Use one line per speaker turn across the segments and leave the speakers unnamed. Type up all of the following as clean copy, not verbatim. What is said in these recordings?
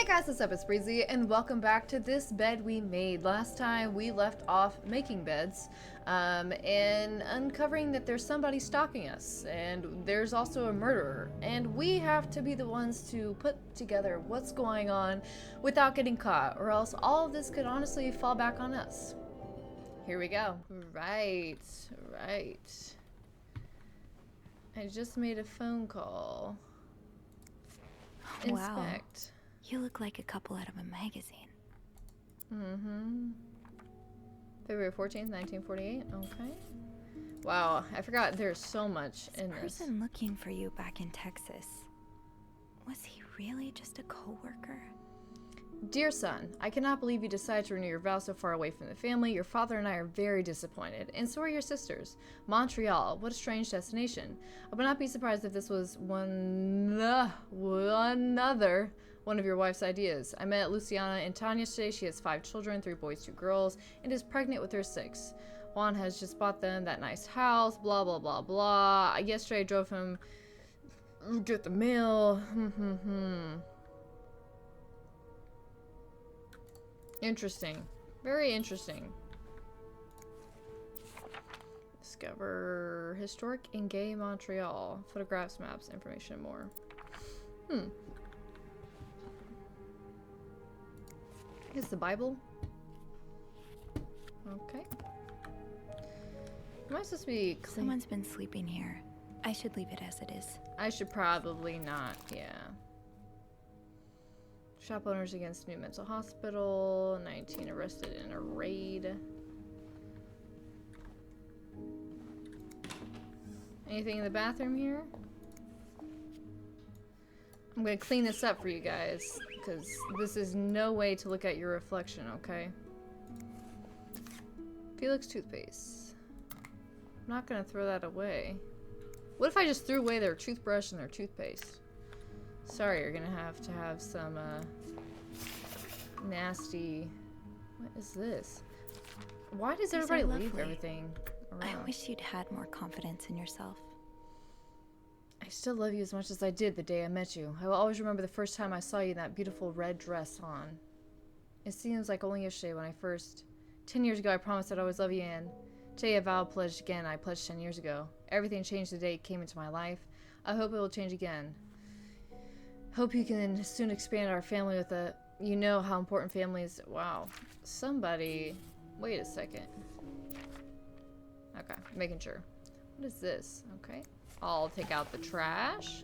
Hey guys, what's up? It's Breezy, and welcome back to This Bed We Made. Last time we left off making beds, and uncovering that there's somebody stalking us, and there's also a murderer, and we have to be the ones to put together what's going on without getting caught, or else all of this could honestly fall back on us. Here we go. Right. I just made a phone call.
Wow.
Inspect.
You look like a couple out of a magazine.
February 14th, 1948. Okay. Wow, I forgot there's so much in
The
this.
person looking for you back in Texas, was he really just a co-worker?
Dear son, I cannot believe you decided to renew your vows so far away from the family. Your father and I are very disappointed, and so are your sisters. Montreal, what a strange destination. I would not be surprised if this was one of your wife's ideas. I met Luciana and Tanya today. She has 5 children, 3 boys, 2 girls, and is pregnant with their 6th. Juan has just bought them that nice house, blah, blah, blah, blah. Yesterday I drove him get the mail. Interesting. Very interesting. Discover historic and gay Montreal. Photographs, maps, information, and more. Is the Bible? Okay. Am I supposed to be clean?
Someone's been sleeping here. I should leave it as it is.
I should probably not, yeah. Shop owners against new mental hospital. 19 arrested in a raid. Anything in the bathroom here? I'm gonna clean this up for you guys, because this is no way to look at your reflection, okay? Felix toothpaste. I'm not gonna throw that away. What if I just threw away their toothbrush and their toothpaste? Sorry, you're gonna have to have some, nasty... What is this? Why does
These
everybody
are
leave
lovely.
everything around?
I wish you'd had more confidence in yourself.
I still love you as much as I did the day I met you. I will always remember the first time I saw you in that beautiful red dress on. It seems like only yesterday when I first... 10 years ago I promised I'd always love you, and today I vow pledged again. I pledged 10 years ago. Everything changed the day it came into my life. I hope it will change again. Hope you can soon expand our family with a... You know how important family is. Wow. Somebody... Wait a second. Okay, making sure. What is this? Okay. I'll take out the trash.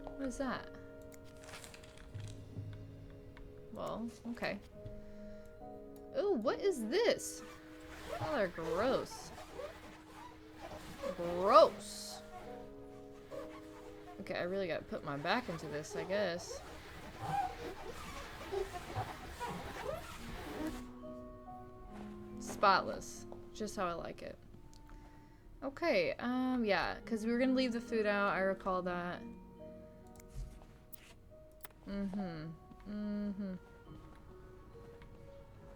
What is that? Well, okay. Ooh, what is this? Oh, they're gross. Gross. Okay, I really gotta put my back into this, I guess. Spotless. Just how I like it. Okay, yeah, because we were gonna leave the food out, I recall that.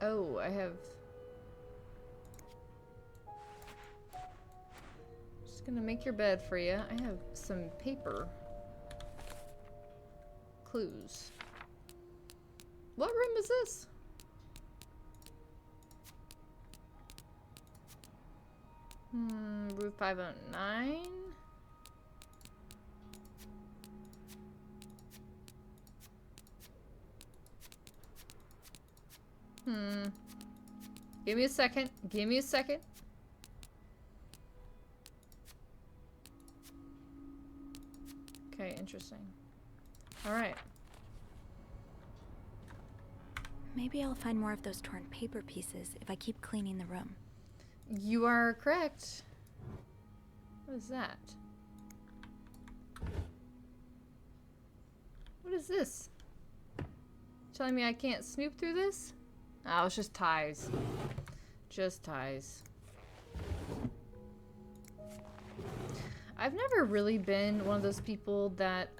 Oh, I have... Just gonna make your bed for you. I have some paper. Clues. What room is this? Room 509? Give me a second. Give me a second. Okay, interesting. Alright.
Maybe I'll find more of those torn paper pieces if I keep cleaning the room.
You are correct. What is that? What is this? Telling me I can't snoop through this? Oh, it's just ties. Just ties. I've never really been one of those people that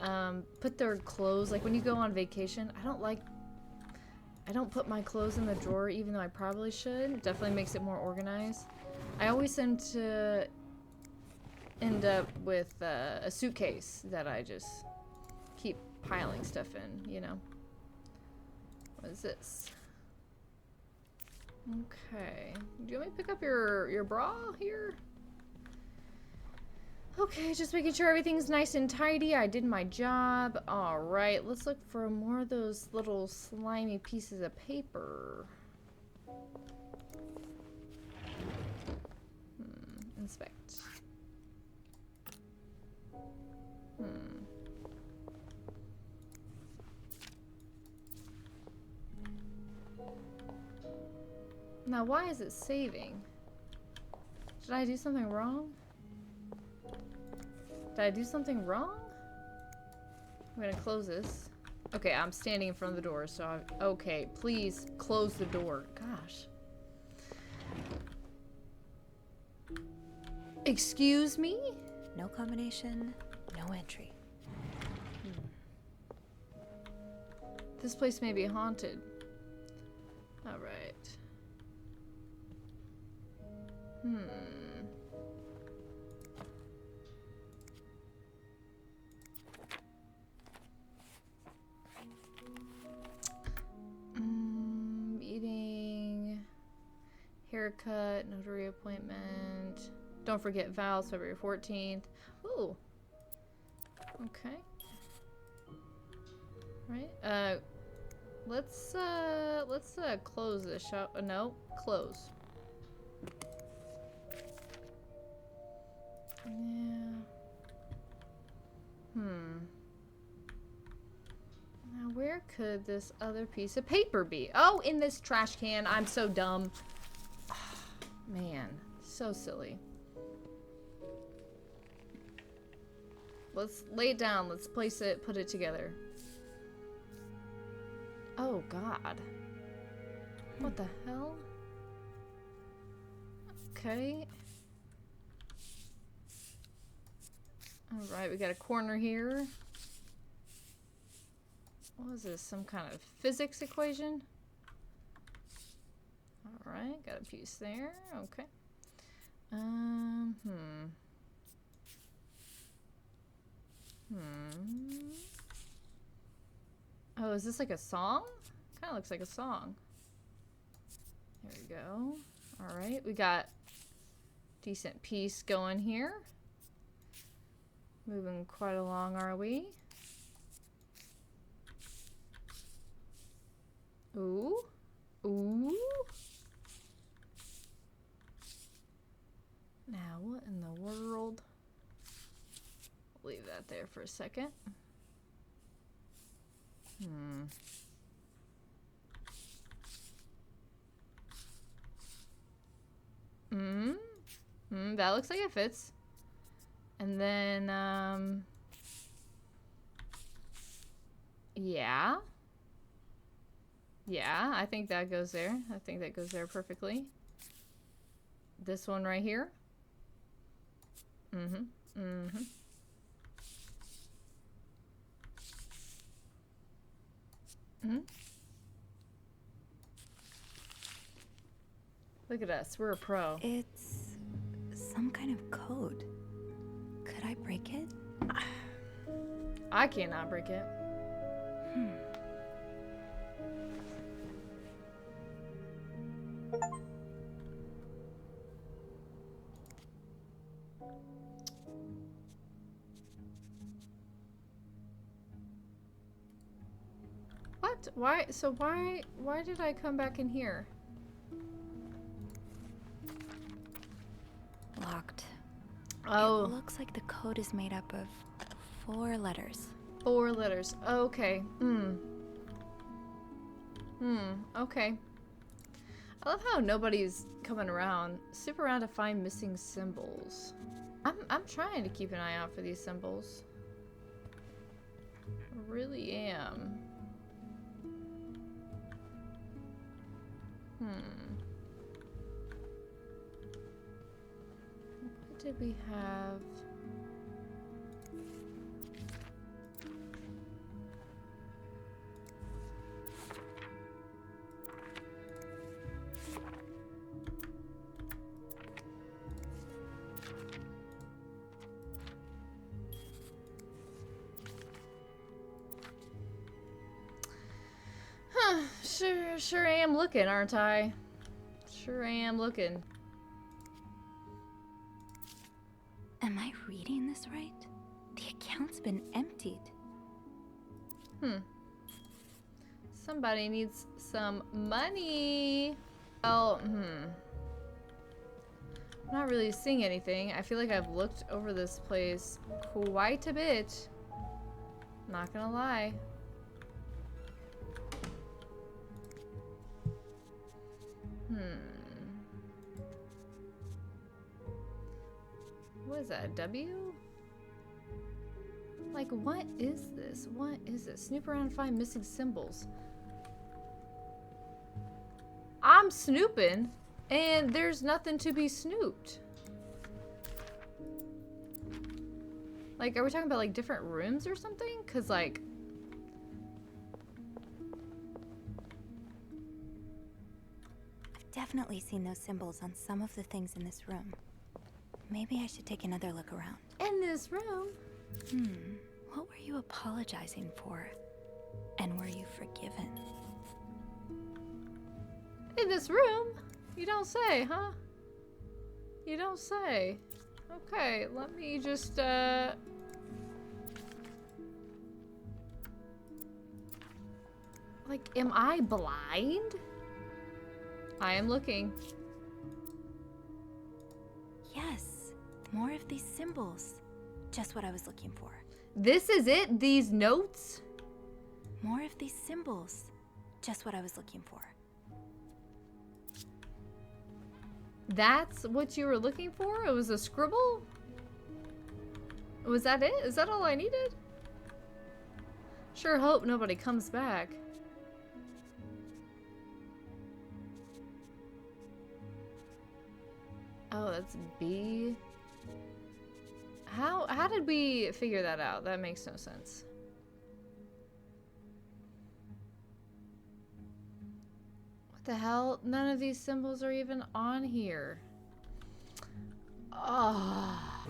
put their clothes, like when you go on vacation, I don't put my clothes in the drawer even though I probably should. It definitely makes it more organized. I always tend to end up with a suitcase that I just keep piling stuff in, you know? What is this? Okay. Do you want me to pick up your bra here? Okay, just making sure everything's nice and tidy. I did my job. Alright, let's look for more of those little slimy pieces of paper. Inspect. Now, why is it saving? Did I do something wrong? Did I do something wrong? I'm gonna close this. Okay, I'm standing in front of the door, so okay, please close the door. Gosh. Excuse me?
No combination, no entry.
This place may be haunted. Alright. Meeting. Haircut. Notary appointment. Don't forget vows, February 14th. Ooh. Okay. Right. Let's close this shop. No, close. Yeah. Now, where could this other piece of paper be? Oh, in this trash can. I'm so dumb. Man, so silly. Let's lay it down. Let's place it, put it together. Oh, God. What the hell? Okay. Alright, we got a corner here. What is this? Some kind of physics equation? Alright, got a piece there. Okay. Oh, is this like a song? Kind of looks like a song. There we go. Alright, we got decent piece going here. Moving quite along, are we? Ooh. Ooh. Now, what in the world? Leave that there for a second. That looks like it fits. And then, yeah. Yeah, I think that goes there. I think that goes there perfectly. This one right here. Look at us, we're a pro.
It's some kind of code. Could I break it?
I cannot break it. What? Why? So why did I come back in here?
Locked.
Oh.
It looks like the code is made up of 4 letters.
4 letters. Okay. Okay. I love how nobody's coming around. Super around to find missing symbols. I'm trying to keep an eye out for these symbols. I really am. What did we have? Sure am looking, aren't I? Sure am looking.
Am I reading this right? The account's been emptied.
Somebody needs some money. Well, I'm not really seeing anything. I feel like I've looked over this place quite a bit. Not gonna lie. What is that, a W? Like, what is this? What is this? Snoop around and find missing symbols. I'm snooping, and there's nothing to be snooped. Like, are we talking about, like, different rooms or something? Because, like...
I've definitely seen those symbols on some of the things in this room. Maybe I should take another look around.
In this room?
What were you apologizing for? And were you forgiven?
In this room? You don't say, huh? You don't say. Okay, let me just, Like, am I blind? I am looking.
Yes, more of these symbols. Just what I was looking for.
This is it? These notes?
More of these symbols. Just what I was looking for.
That's what you were looking for? It was a scribble? Was that it? Is that all I needed? Sure hope nobody comes back. Oh, that's B. How did we figure that out? That makes no sense. What the hell? None of these symbols are even on here. Oh.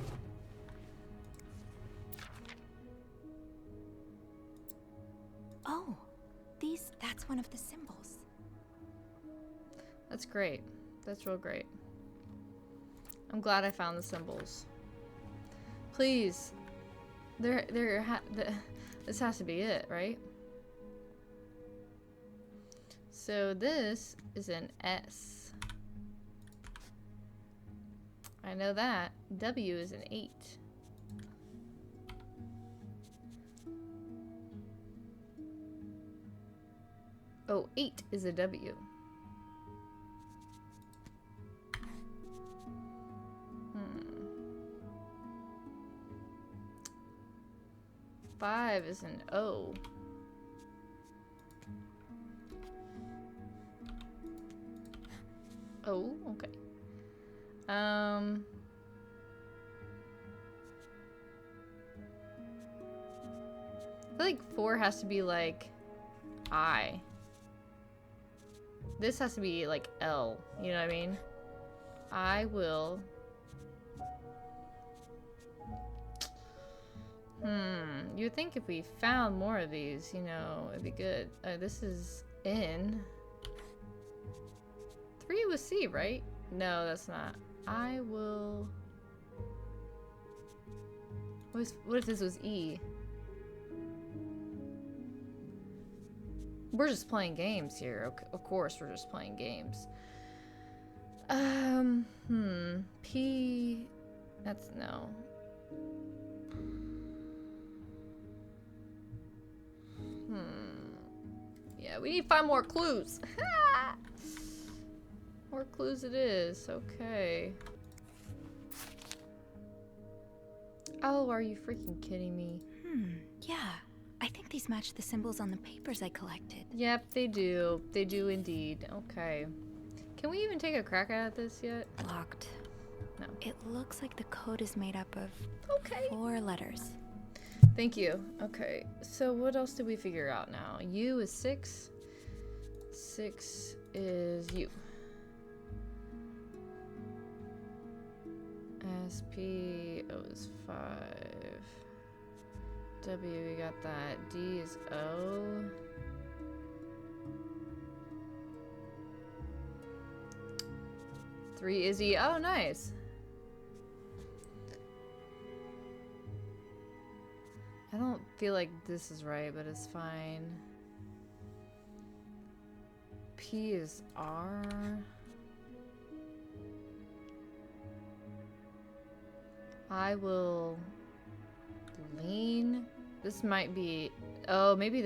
Oh, that's one of the symbols.
That's great. That's real great. I'm glad I found the symbols. Please. This has to be it, right? So this is an S. I know that. W is an 8. Oh, 8 is a W. 5 is an O. Oh, okay. I feel like 4 has to be like I. This has to be like L. You know what I mean? I will. You would think if we found more of these, you know, it'd be good. This is N. 3 was C, right? No, that's not. I will. What if this was E? We're just playing games here. Of course, we're just playing games. P. That's no. Yeah, we need to find more clues. More clues it is. Okay. Oh, are you freaking kidding me?
Yeah. I think these match the symbols on the papers I collected.
Yep, they do. They do indeed. Okay. Can we even take a crack at this yet?
Locked.
No.
It looks like the code is made up of 4 letters.
Thank you. Okay. So what else did we figure out now? U is 6. 6 is U. S, P, O is 5. W, we got that. D is O. 3 Izzy. Oh, nice. I don't feel like this is right, but it's fine. P is R. I will lean. This might be, oh, maybe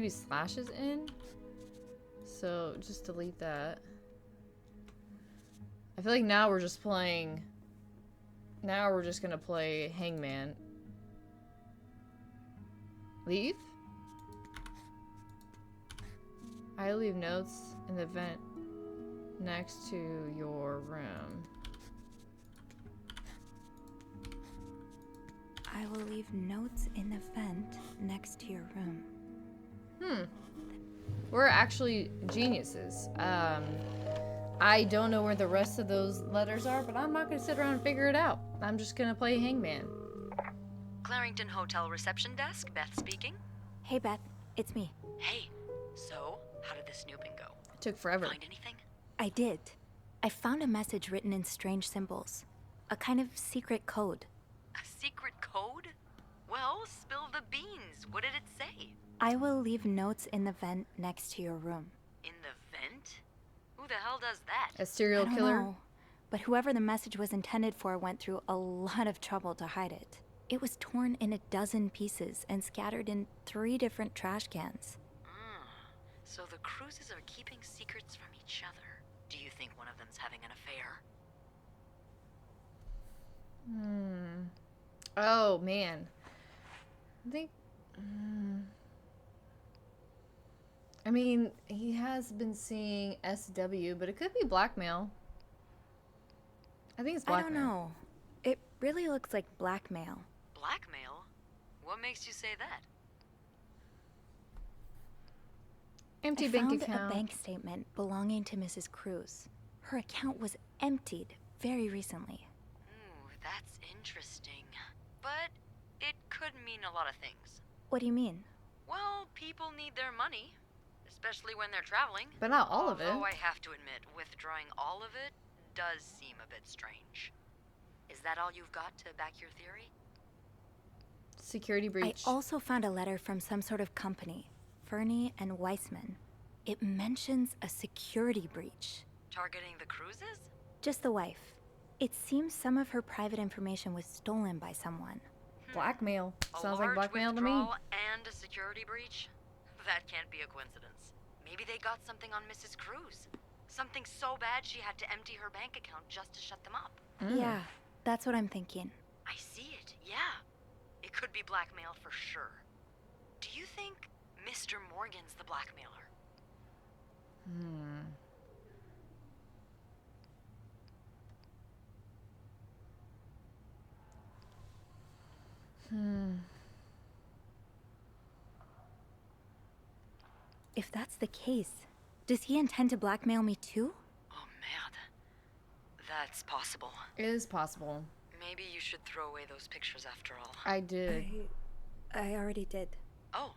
slash is in. So just delete that. I feel like now we're just playing, now we're just gonna play Hangman. Leave? I leave notes in the vent next to your room.
I will leave notes in the vent next to your room.
We're actually geniuses. I don't know where the rest of those letters are, but I'm not gonna sit around and figure it out. I'm just gonna play Hangman.
Clarington Hotel reception desk, Beth speaking.
Hey, Beth. It's me.
Hey, so how did the snooping go?
It took forever.
Find anything?
I did. I found a message written in strange symbols. A kind of secret code.
A secret code? Well, spill the beans. What did it say?
I will leave notes in the vent next to your room.
In the vent? Who the hell does that?
A serial
I don't
killer?
know, but whoever the message was intended for went through a lot of trouble to hide it. It was torn in 12 pieces and scattered in 3 different trash cans.
So the Cruises are keeping secrets from each other. Do you think one of them's having an affair?
Oh, man. I think... I mean, he has been seeing SW, but it could be blackmail. I think it's
I
blackmail.
don't know. It really looks like blackmail.
Blackmail? What makes you say that?
Empty
I
bank
found
account.
a bank statement belonging to Mrs. Cruz. Her account was emptied very recently.
Ooh, that's interesting. But it could mean a lot of things.
What do you mean?
Well, people need their money, especially when they're traveling.
But not all of it.
Although I have to admit, withdrawing all of it does seem a bit strange. Is that all you've got to back your theory?
Security breach.
I also found a letter from some sort of company, Fernie and Weissman. It mentions a security breach.
Targeting the Cruises?
Just the wife. It seems some of her private information was stolen by someone.
Blackmail.
A
Sounds like
large
blackmail to me.
withdrawal and a security breach? That can't be a coincidence. Maybe they got something on Mrs. Cruz. Something so bad she had to empty her bank account just to shut them up.
Yeah, that's what I'm thinking.
I see it, yeah. It could be blackmail for sure. Do you think Mr. Morgan's the blackmailer?
If that's the case, does he intend to blackmail me too?
Oh man. That's possible.
It is possible.
Maybe you should throw away those pictures after all.
I did.
I already did.
Oh.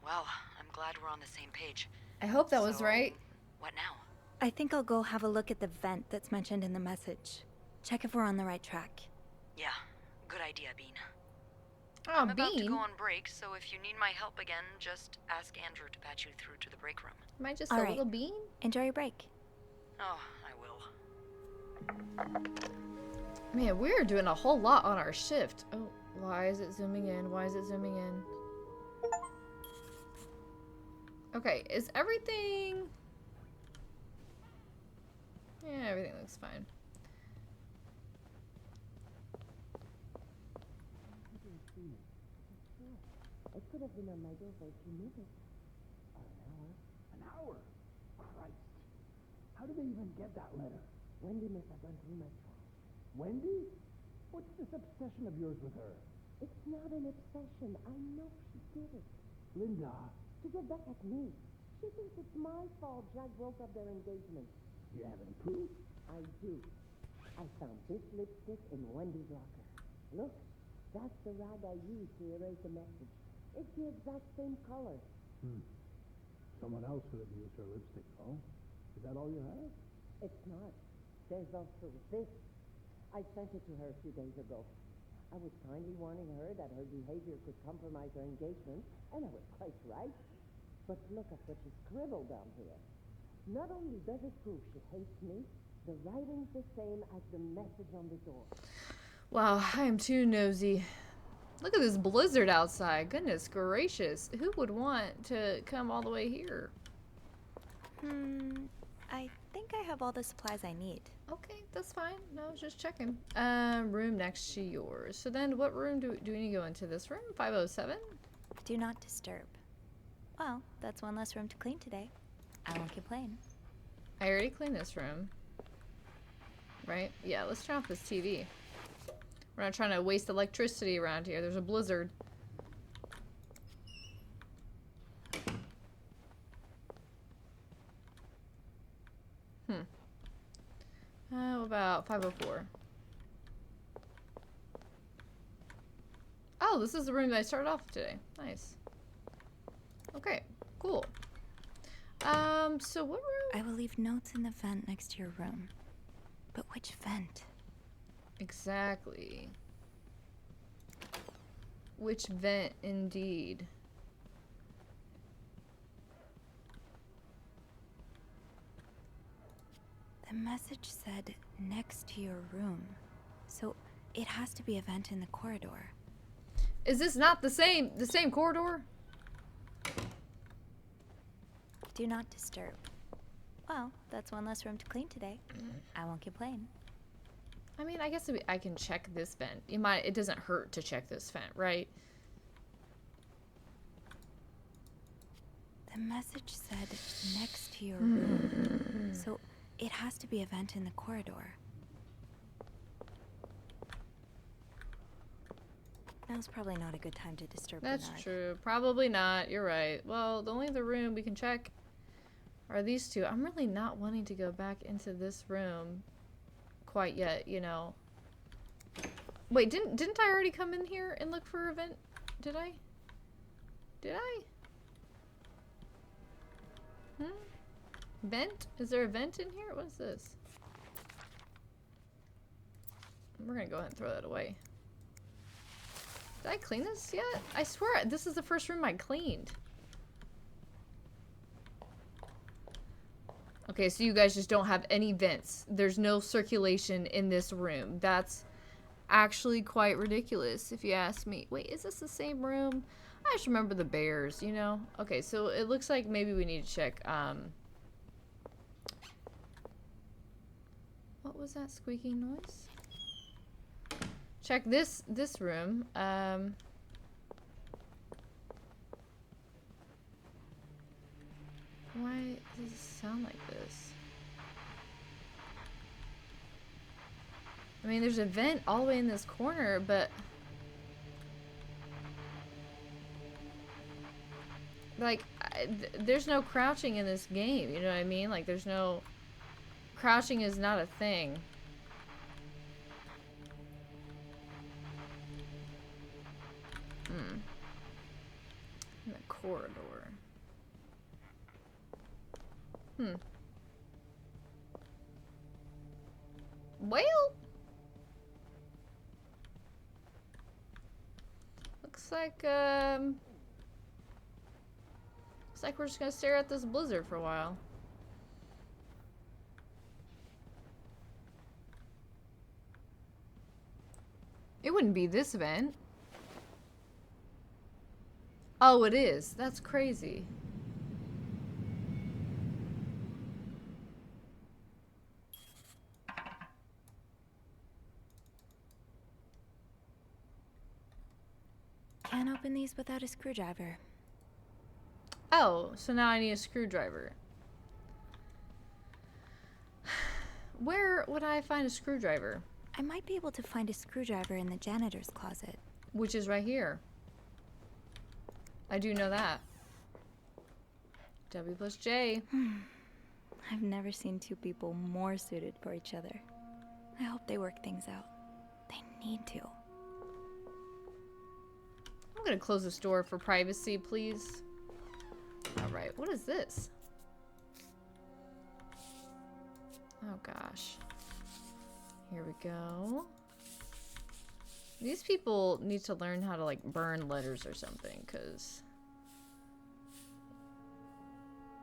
Well, I'm glad we're on the same page.
I hope that was
So,
right.
What now?
I think I'll go have a look at the vent that's mentioned in the message. Check if we're on the right track.
Yeah, good idea, Bean.
Oh,
I'm about to
Bean.
go on break, so if you need my help again, just ask Andrew to patch you through to the break room.
Am I just
All
a
right.
little bean?
Enjoy your break.
Oh, I will.
Man, we're doing a whole lot on our shift. Oh, why is it zooming in? Why is it zooming in? Okay, is everything... Yeah, everything looks fine.
It could have been on my door for a few minutes. Or an hour.
An hour? Christ. How did they even get that letter?
Wendy must have gone through my trash.
Wendy? What's this obsession of yours with her?
It's not an obsession. I know she did it.
Linda,
To get back at me. She thinks it's my fault Jack broke up their engagement.
do you have any proof?
I do. I found this lipstick in Wendy's locker. Look, that's the rag I used to erase the message. It's the exact same color.
Someone else could have used her lipstick, though. Is that all you have?
It's not. There's also this. I sent it to her a few days ago. I was kindly warning her that her behavior could compromise her engagement, and I was quite right. But look at what she scribbled down here. Not only does it prove she hates me, the writing's the same as the message on the door.
Wow, I am too nosy. Look at this blizzard outside. Goodness gracious. Who would want to come all the way here?
I think I have all the supplies I need.
Okay, that's fine. No, I was just checking. Room next to yours. So then what room do we need to go into? This room? 507?
Do not disturb. Well, that's one less room to clean today. I won't complain.
I already cleaned this room. Right? Yeah, let's turn off this TV. We're not trying to waste electricity around here. There's a blizzard. What about 504? Oh, this is the room that I started off with today. Nice. Okay, cool. So what room?
I will leave notes in the vent next to your room. But which vent?
Exactly. Which vent, indeed.
The message said next to your room. So it has to be a vent in the corridor.
Is this not the same corridor?
Do not disturb. Well, that's one less room to clean today. I won't complain.
I mean, I guess I can check this vent. It doesn't hurt to check this vent, right?
The message said next to your room. So it has to be a vent in the corridor. Now's probably not a good time to disturb
That's
Bernard.
true. Probably not. You're right. Well, the only other room we can check are these two. I'm really not wanting to go back into this room quite yet, you know. Wait, didn't I already come in here and look for a vent? Did I? Did I? Vent? Is there a vent in here? What is this? We're gonna go ahead and throw that away. Did I clean this yet? I swear, this is the first room I cleaned. Okay, so you guys just don't have any vents. There's no circulation in this room. That's actually quite ridiculous, if you ask me. Wait, is this the same room? I just remember the bears, you know? Okay, so it looks like maybe we need to check, what was that squeaking noise? Check this room. Why does it sound like this? I mean, there's a vent all the way in this corner, but like, there's no crouching in this game, you know what I mean? Like, there's no... Crouching is not a thing. In the corridor. Well... Looks like we're just gonna stare at this blizzard for a while. It wouldn't be this vent. Oh, it is. That's crazy.
Can't open these without a screwdriver.
Oh, so now I need a screwdriver. Where would I find a screwdriver?
I might be able to find a screwdriver in the janitor's closet.
Which is right here. I do know that. W plus J.
I've never seen two people more suited for each other. I hope they work things out. They need to.
I'm gonna close this door for privacy, please. Alright, what is this? Oh gosh. Here we go. These people need to learn how to like burn letters or something, because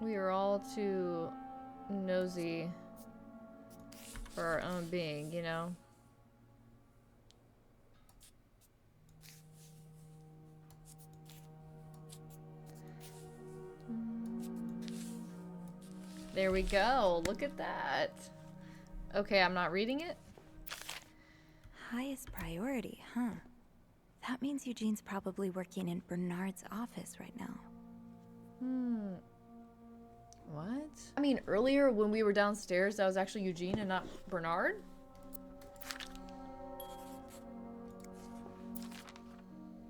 we are all too nosy for our own being, you know? There we go. Look at that. Okay, I'm not reading it.
Highest priority, huh? That means Eugene's probably working in Bernard's office right now.
What? I mean, earlier when we were downstairs, that was actually Eugene and not Bernard?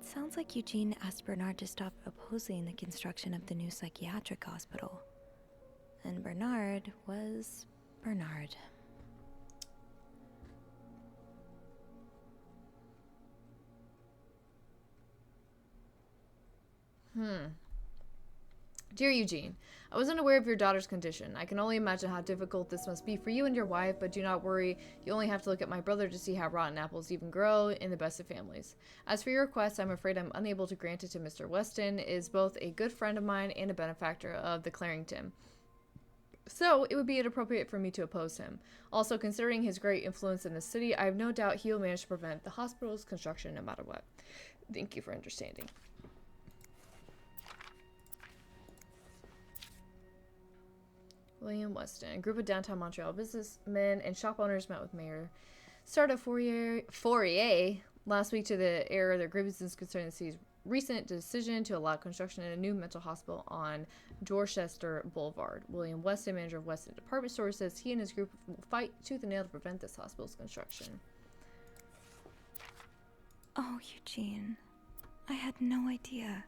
Sounds like Eugene asked Bernard to stop opposing the construction of the new psychiatric hospital. And Bernard was Bernard.
Dear Eugene, I wasn't aware of your daughter's condition. I can only imagine how difficult this must be for you and your wife, but do not worry. You only have to look at my brother to see how rotten apples even grow in the best of families. As for your request, I'm afraid I'm unable to grant it to Mr. Weston. He is both a good friend of mine and a benefactor of the Clarington. So, it would be inappropriate for me to oppose him. Also, considering his great influence in the city, I have no doubt he will manage to prevent the hospital's construction no matter what. Thank you for understanding. William Weston. A group of downtown Montreal businessmen and shop owners met with Mayor Sarda Fourier last week to the air of their grievances concerning the city's recent decision to allow construction in a new mental hospital on Dorchester Boulevard. William Weston, manager of Weston Department Store, says he and his group will fight tooth and nail to prevent this hospital's construction.
Oh, Eugene. I had no idea.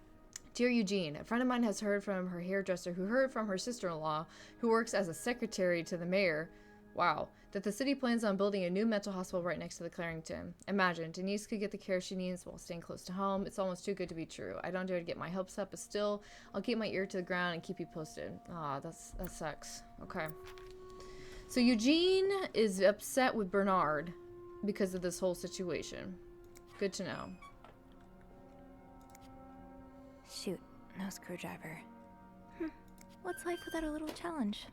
Dear Eugene, a friend of mine has heard from her hairdresser who heard from her sister-in-law, who works as a secretary to the mayor, wow, that the city plans on building a new mental hospital right next to the Clarington. Imagine, Denise could get the care she needs while staying close to home. It's almost too good to be true. I don't dare to get my hopes up, but still, I'll keep my ear to the ground and keep you posted. Ah, that sucks. Okay. So Eugene is upset with Bernard because of this whole situation. Good to know.
Shoot, no screwdriver. What's life without a little challenge?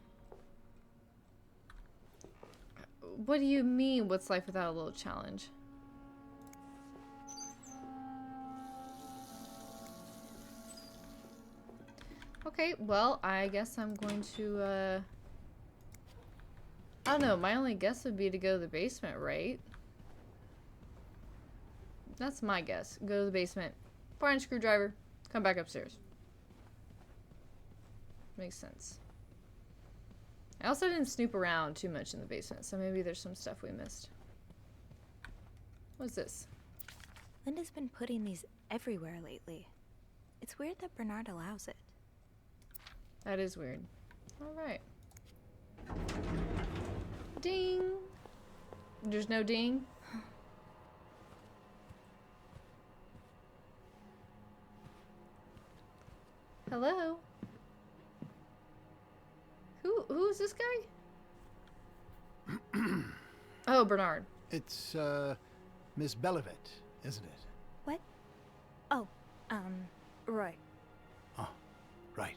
What do you mean, what's life without a little challenge? Okay, well, I guess I'm going to, I don't know, my only guess would be to go to the basement, right? That's my guess. Go to the basement, find a screwdriver, come back upstairs. Makes sense. I also didn't snoop around too much in the basement, so maybe there's some stuff we missed. What's this?
Linda's been putting these everywhere lately. It's weird that Bernard allows it.
That is weird. Alright. Ding! There's no ding? Hello? Who's this guy? Oh, Bernard.
It's, Miss Bellevet, isn't it?
What? Oh, Roy.
Oh, right.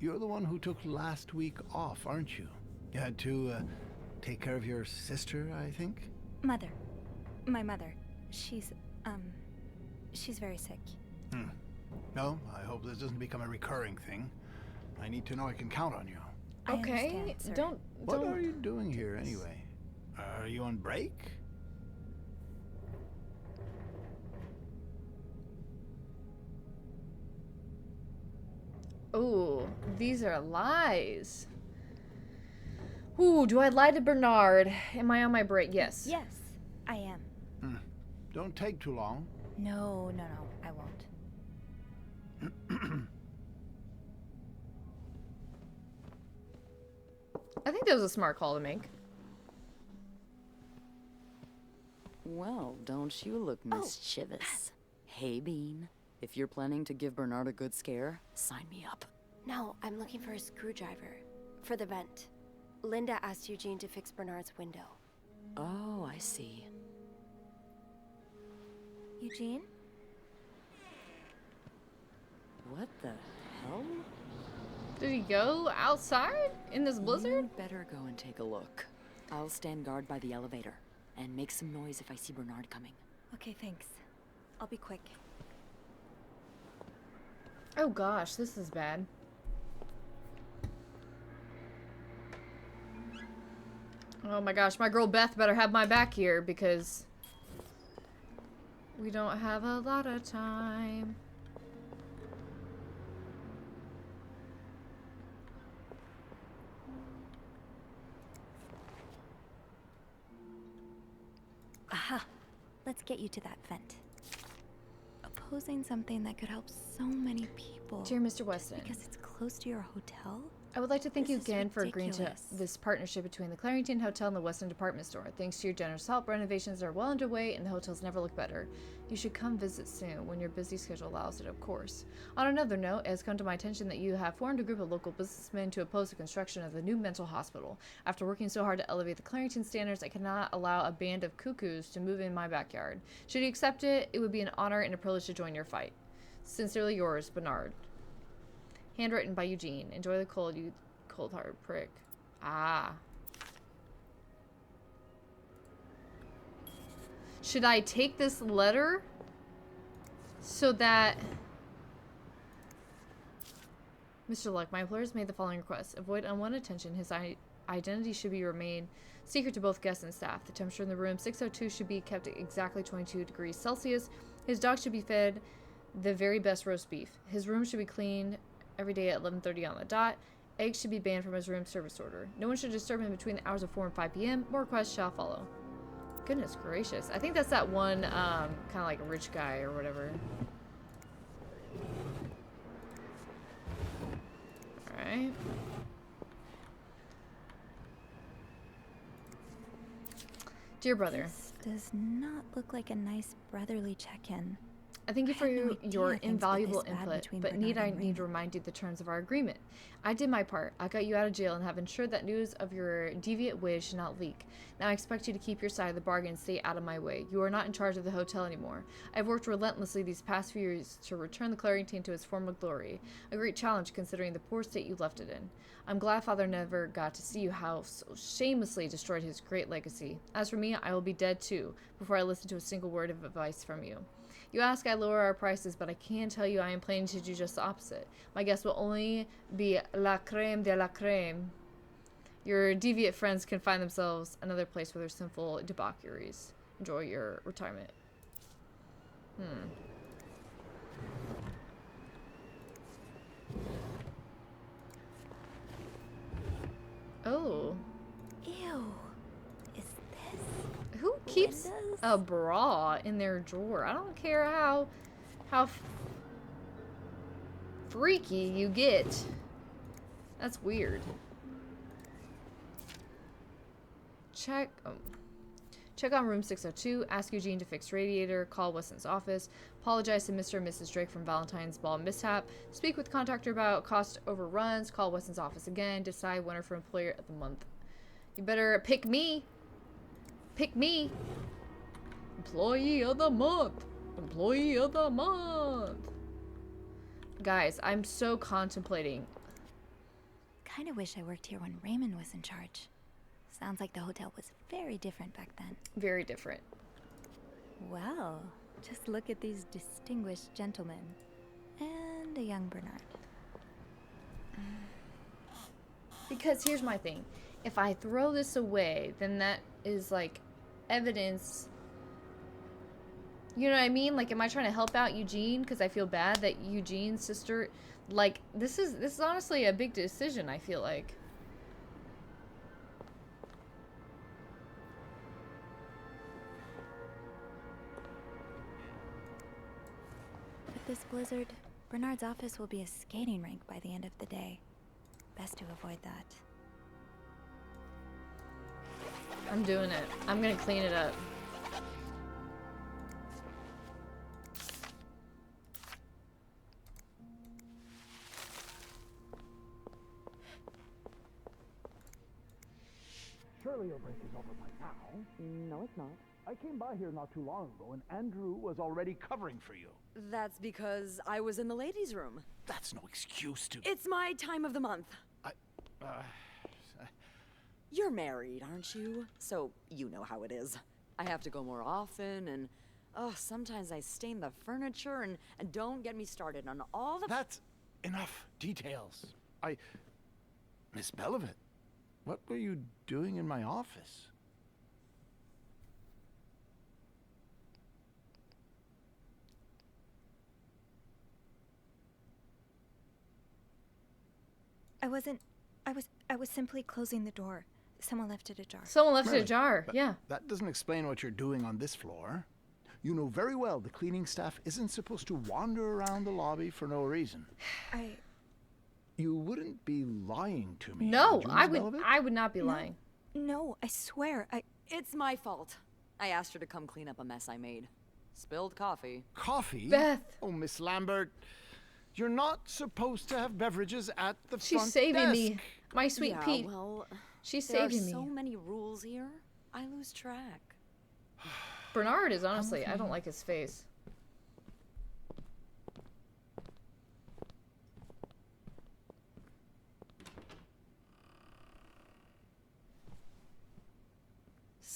You're the one who took last week off, aren't you? You had to, take care of your sister, I think?
Mother. My mother. She's very sick.
No, I hope this doesn't become a recurring thing. I need to know I can count on you.
I
Okay,
understand, sir.
don't.
What are you doing here, anyway? Are you on break?
Ooh, these are lies. Ooh, do I lie to Bernard? Am I on my break? Yes.
Yes, I am.
Don't take too long.
No, I won't.
I think that was a smart call to make.
Well, don't you look mischievous. Hey, Bean. If you're planning to give Bernard a good scare, sign me up.
No, I'm looking for a screwdriver. For the vent. Linda asked Eugene to fix Bernard's window.
Oh, I see.
Eugene?
What the hell?
Did he go outside in this blizzard?
You better go and take a look. I'll stand guard by the elevator and make some noise if I see Bernard coming.
Okay, thanks. I'll be quick.
Oh gosh, this is bad. Oh my gosh, my girl Beth better have my back here because we don't have a lot of time.
Aha! Let's get you to that vent. Opposing something that could help so many people.
Dear Mr. Weston,
Because it's close to your hotel?
I would like to thank you
This is
again for agreeing to
ridiculous.
this partnership between the Clarington Hotel and the Weston Department Store. Thanks to your generous help, renovations are well underway and the hotels never look better. You should come visit soon when your busy schedule allows it, of course. On another note, it has come to my attention that you have formed a group of local businessmen to oppose the construction of the new mental hospital. After working so hard to elevate the Clarington standards, I cannot allow a band of cuckoos to move in my backyard. Should you accept it, it would be an honor and a privilege to join your fight. Sincerely yours, Bernard. Handwritten by Eugene. Enjoy the cold, you cold-hearted prick. Ah. Should I take this letter so that... Mr. Luck, my employer has made the following request. Avoid unwanted attention. His identity should be remain secret to both guests and staff. The temperature in the room 602 should be kept at exactly 22 degrees Celsius. His dog should be fed the very best roast beef. His room should be cleaned every day at 11:30 on the dot. Eggs should be banned from his room service order. No one should disturb him between the hours of 4 and 5 p.m. More requests shall follow. Goodness gracious. I think that's that one, kind of like a rich guy or whatever. Alright. Dear brother,
This does not look like a nice brotherly check-in.
I thank you
I
for
had no idea
your
things were
invaluable
this bad
input,
between
but
Bernard
I
and
need to
Raymond.
remind you the terms of our agreement. I did my part. I got you out of jail and have ensured that news of your deviant ways should not leak. Now I expect you to keep your side of the bargain and stay out of my way. You are not in charge of the hotel anymore. I've worked relentlessly these past few years to return the Clarington to its former glory. A great challenge considering the poor state you left it in. I'm glad Father never got to see you how so shamelessly destroyed his great legacy. As for me, I will be dead too before I listen to a single word of advice from you. You ask I lower our prices, but I can tell you I am planning to do just the opposite. My guests will only be la creme de la creme. Your deviant friends can find themselves another place for their sinful debaucheries. Enjoy your retirement. Oh.
Ew. Is this...
Who keeps
Windows?
a bra in their drawer? I don't care how freaky you get. That's weird. Check on room 602. Ask Eugene to fix radiator. Call Weston's office. Apologize to Mr. and Mrs. Drake from Valentine's Ball mishap. Speak with contractor about cost overruns. Call Weston's office again. Decide winner for employer of the month. You better pick me. Pick me. Employee of the month. Employee of the month. Guys, I'm so contemplating.
Kind of wish I worked here when Raymond was in charge. Sounds like the hotel was very different back then.
Very different.
Well, just look at these distinguished gentlemen. And a young Bernard.
Because here's my thing. If I throw this away, then that is like evidence. You know what I mean? Like, am I trying to help out Eugene because I feel bad that Eugene's sister, like, this is honestly a big decision, I feel like.
With this blizzard, Bernard's office will be a skating rink by the end of the day. Best to avoid that.
I'm doing it. I'm gonna clean it up.
Surely your break is over by now.
No, it's not.
I came by here not too long ago, and Andrew was already covering for you.
That's because I was in the ladies' room.
That's no excuse to...
It's my time of the month. You're married, aren't you? So you know how it is. I have to go more often, and sometimes I stain the furniture, and don't get me started on all the...
That's enough details. Miss Belivet, what were you doing in my office?
I was simply closing the door. Someone left it ajar.
Someone left it
Really?
ajar.
But
Yeah.
that doesn't explain what you're doing on this floor. You know very well the cleaning staff isn't supposed to wander around the lobby for no reason. You wouldn't be lying to me.
No,
would you,
I
Miss
would.
Belivet?
I would not be lying.
No, I swear,
It's my fault. I asked her to come clean up a mess I made. Spilled coffee.
Coffee?
Beth.
Oh, Miss Lambert. You're not supposed to have beverages at the
She's
front
saving
desk.
me. My sweet
Yeah,
Pete.
well,
She's
there are
saving me.
so many rules here. I lose track.
Bernard is honestly, I don't like his face.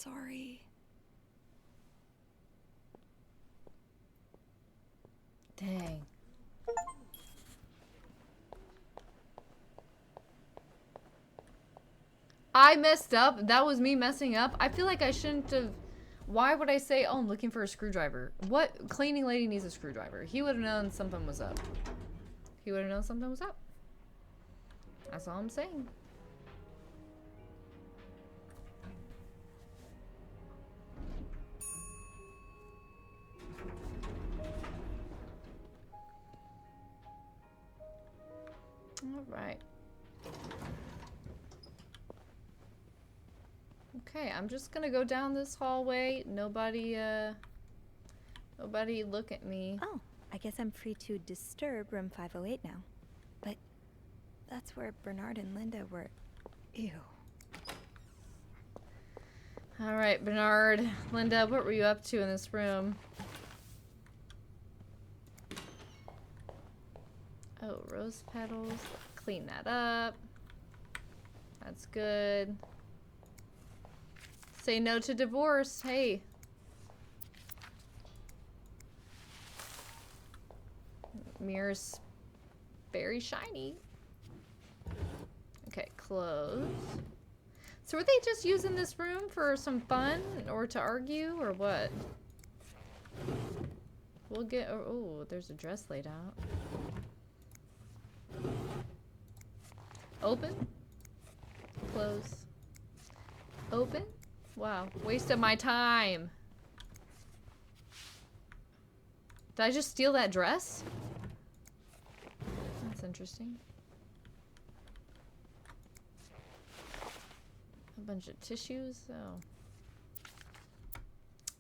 sorry.
Dang. I messed up. That was me messing up. I feel like I shouldn't have. Why would I say, oh, I'm looking for a screwdriver? What cleaning lady needs a screwdriver? He would have known something was up. He would have known something was up. That's all I'm saying. All right. Okay, I'm just gonna go down this hallway. Nobody look at me.
Oh, I guess I'm free to disturb room 508 now. But that's where Bernard and Linda were. Ew.
All right, Bernard, Linda, what were you up to in this room? Oh, rose petals. Clean that up. That's good. Say no to divorce. Hey. Mirror's very shiny. Okay, close. So were they just using this room for some fun or to argue or what? We'll get, oh, there's a dress laid out. Open. Close. Open. Wow, wasted my time. Did I just steal that dress? That's interesting. A bunch of tissues. Oh.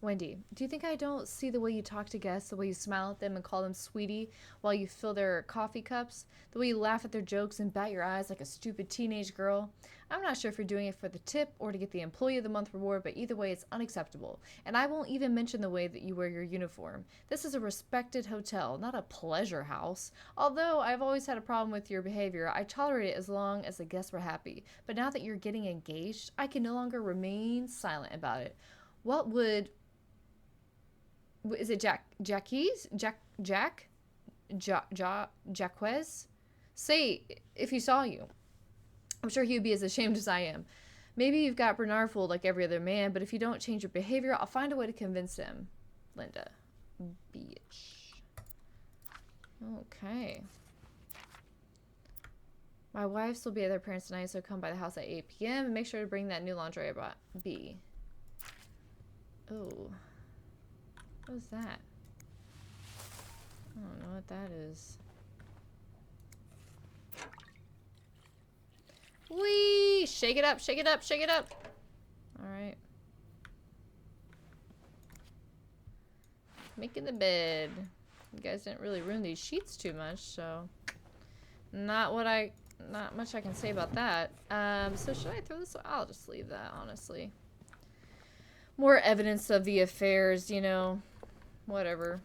Wendy, do you think I don't see the way you talk to guests, the way you smile at them and call them sweetie while you fill their coffee cups, the way you laugh at their jokes and bat your eyes like a stupid teenage girl? I'm not sure if you're doing it for the tip or to get the Employee of the Month reward, but either way, it's unacceptable. And I won't even mention the way that you wear your uniform. This is a respected hotel, not a pleasure house. Although I've always had a problem with your behavior, I tolerate it as long as the guests were happy. But now that you're getting engaged, I can no longer remain silent about it. What would... Is it Jacquez? Say if he saw you. I'm sure he would be as ashamed as I am. Maybe you've got Bernard fooled like every other man, but if you don't change your behavior, I'll find a way to convince him. Linda. Bitch. Okay. My wives will be at their parents tonight, so come by the house at 8 p.m. and make sure to bring that new lingerie I bought. B. Oh. What is that? I don't know what that is. Whee! Shake it up, shake it up, shake it up! Alright. Making the bed. You guys didn't really ruin these sheets too much, so... Not what I not much I can say about that. So should I throw this? I'll just leave that, honestly. More evidence of the affairs, you know. Whatever.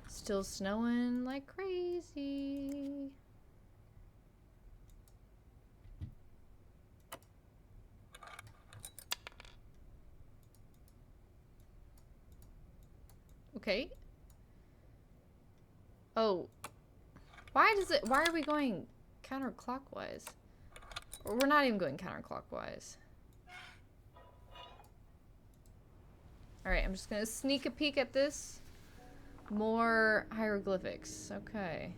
Still snowing like crazy. Okay. Oh. Why are we going counterclockwise? Or we're not even going counterclockwise. Alright, I'm just gonna sneak a peek at this. More hieroglyphics. Okay.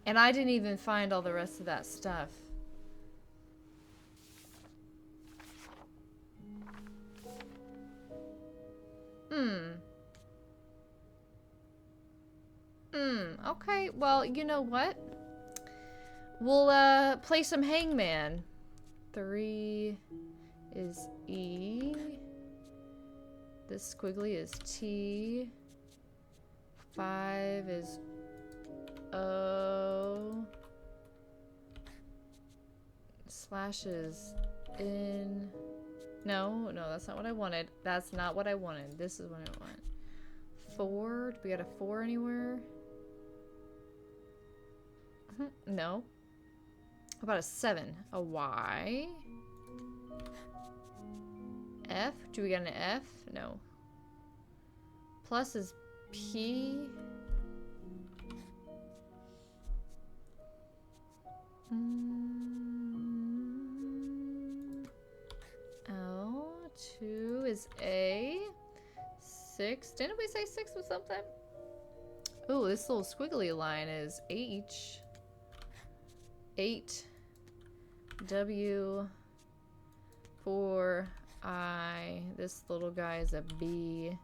And I didn't even find all the rest of that stuff. Okay, well, you know what? We'll, play some Hangman. 3 is E. This squiggly is T. 5 is O. Slash is N. No, that's not what I wanted. That's not what I wanted. This is what I want. 4. Do we got a 4 anywhere? No. How about a 7? A Y? F? Do we got an F? No. Plus is P. L. 2 is A. 6. Didn't we say 6 was something? Ooh, this little squiggly line is H. 8. W. 4. I. This little guy is a B.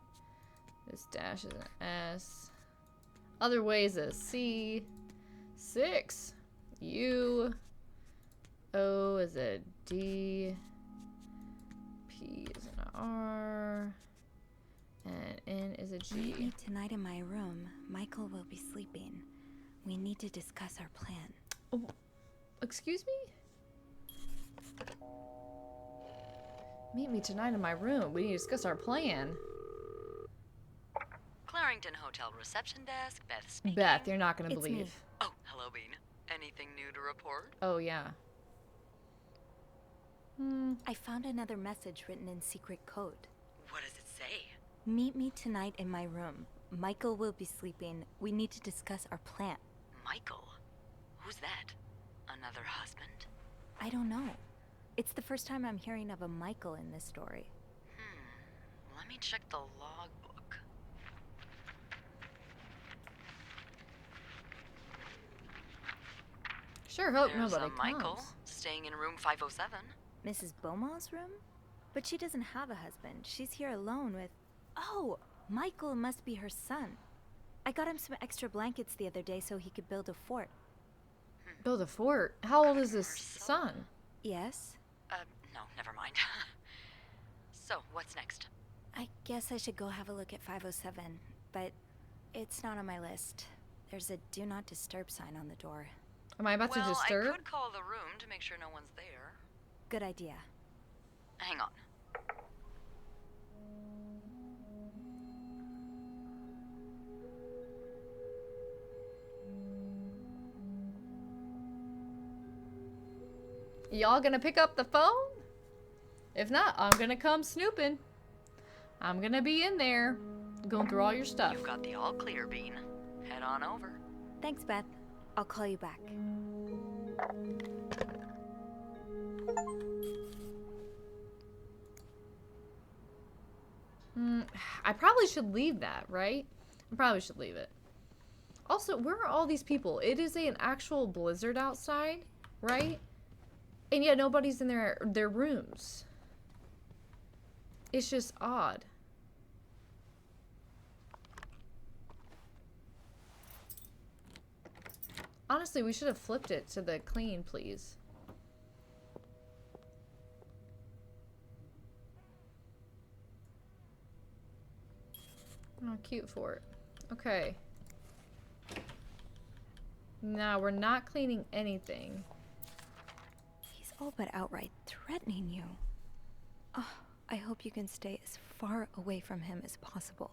This dash is an S. Other ways is C. 6. U. O is a D. P is an R. And N is a G.
Meet me tonight in my room. Michael will be sleeping. We need to discuss our plan.
Oh, excuse me? Meet me tonight in my room. We need to discuss our plan.
Clarington Hotel reception desk, Beth speaking.
Beth, you're not gonna
It's
believe.
me.
Oh, hello, Bean. Anything new to report?
Oh, yeah.
I found another message written in secret code.
What does it say?
Meet me tonight in my room. Michael will be sleeping. We need to discuss our plan.
Michael? Who's that? Another husband?
I don't know. It's the first time I'm hearing of a Michael in this story.
Let me check the logbook.
Sure hope
There's
nobody
a Michael
comes.
staying in room 507.
Mrs. Beaumont's room? But she doesn't have a husband. She's here alone with... Oh! Michael must be her son. I got him some extra blankets the other day so he could build a fort.
Build a fort? How old is this son?
Yes?
No, never mind. So, what's next?
I guess I should go have a look at 507, but it's not on my list. There's a do not disturb sign on the door.
Am I about to
I
disturb?
could call the room to make sure no one's there.
Good idea.
Hang on.
Y'all gonna pick up the phone? If not, I'm gonna come snooping. I'm gonna be in there, going through all your stuff.
You've got the all clear, Bean. Head on over.
Thanks, Beth. I'll call you back.
I probably should leave that, right? I probably should leave it. Also, where are all these people? It is an actual blizzard outside, right? And yet nobody's in their rooms. It's just odd. Honestly, we should have flipped it to the clean, please. Oh, cute fort. Okay. Now, we're not cleaning anything.
He's all but outright threatening you. Oh, I hope you can stay as far away from him as possible.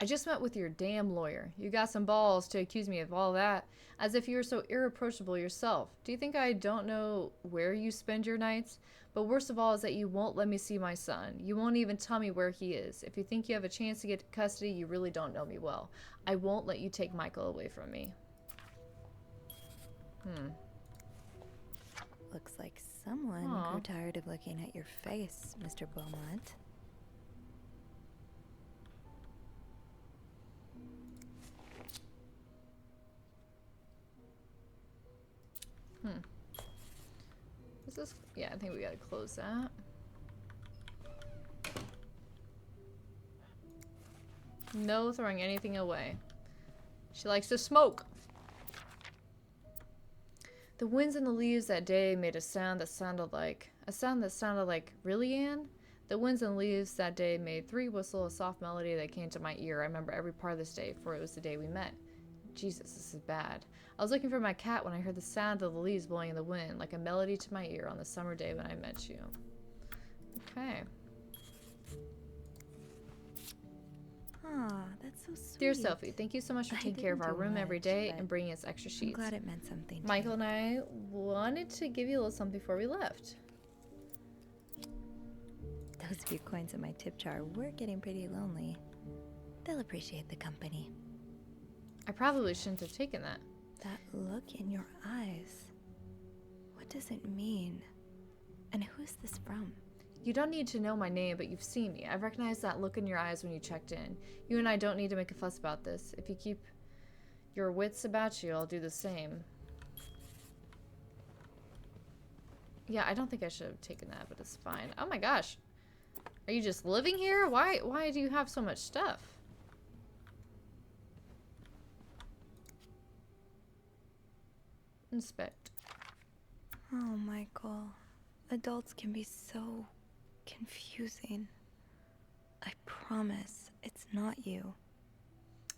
I just met with your damn lawyer. You got some balls to accuse me of all that, as if you were so irreproachable yourself. Do you think I don't know where you spend your nights? But worst of all is that you won't let me see my son. You won't even tell me where he is. If you think you have a chance to get custody, you really don't know me well. I won't let you take Michael away from me.
Looks like someone grew tired of looking at your face, Mr. Beaumont.
Is this? Yeah, I think we gotta close that. No throwing anything away. She likes to smoke. The winds and the leaves that day made a sound that sounded like really, Anne? The winds and leaves that day made three whistle, a soft melody that came to my ear. I remember every part of this day, for it was the day we met. Jesus, this is bad. I was looking for my cat when I heard the sound of the leaves blowing in the wind, like a melody to my ear on the summer day when I met you. Okay.
Ah, that's so sweet.
Dear Sophie, thank you so much for taking care of our room every day and
but
bringing us extra sheets.
I'm glad it meant something to
Michael
you.
and I wanted to give you a little something before we left.
Those few coins in my tip jar were getting pretty lonely. They'll appreciate the company.
I probably shouldn't have taken that.
That look in your eyes. What does it mean? And who is this from?
You don't need to know my name, but you've seen me. I've recognized that look in your eyes when you checked in. You and I don't need to make a fuss about this. If you keep your wits about you, I'll do the same. Yeah, I don't think I should have taken that, but it's fine. Oh my gosh. Are you just living here? Why do you have so much stuff? Inspect.
Oh, Michael. Adults can be so confusing. I promise it's not you.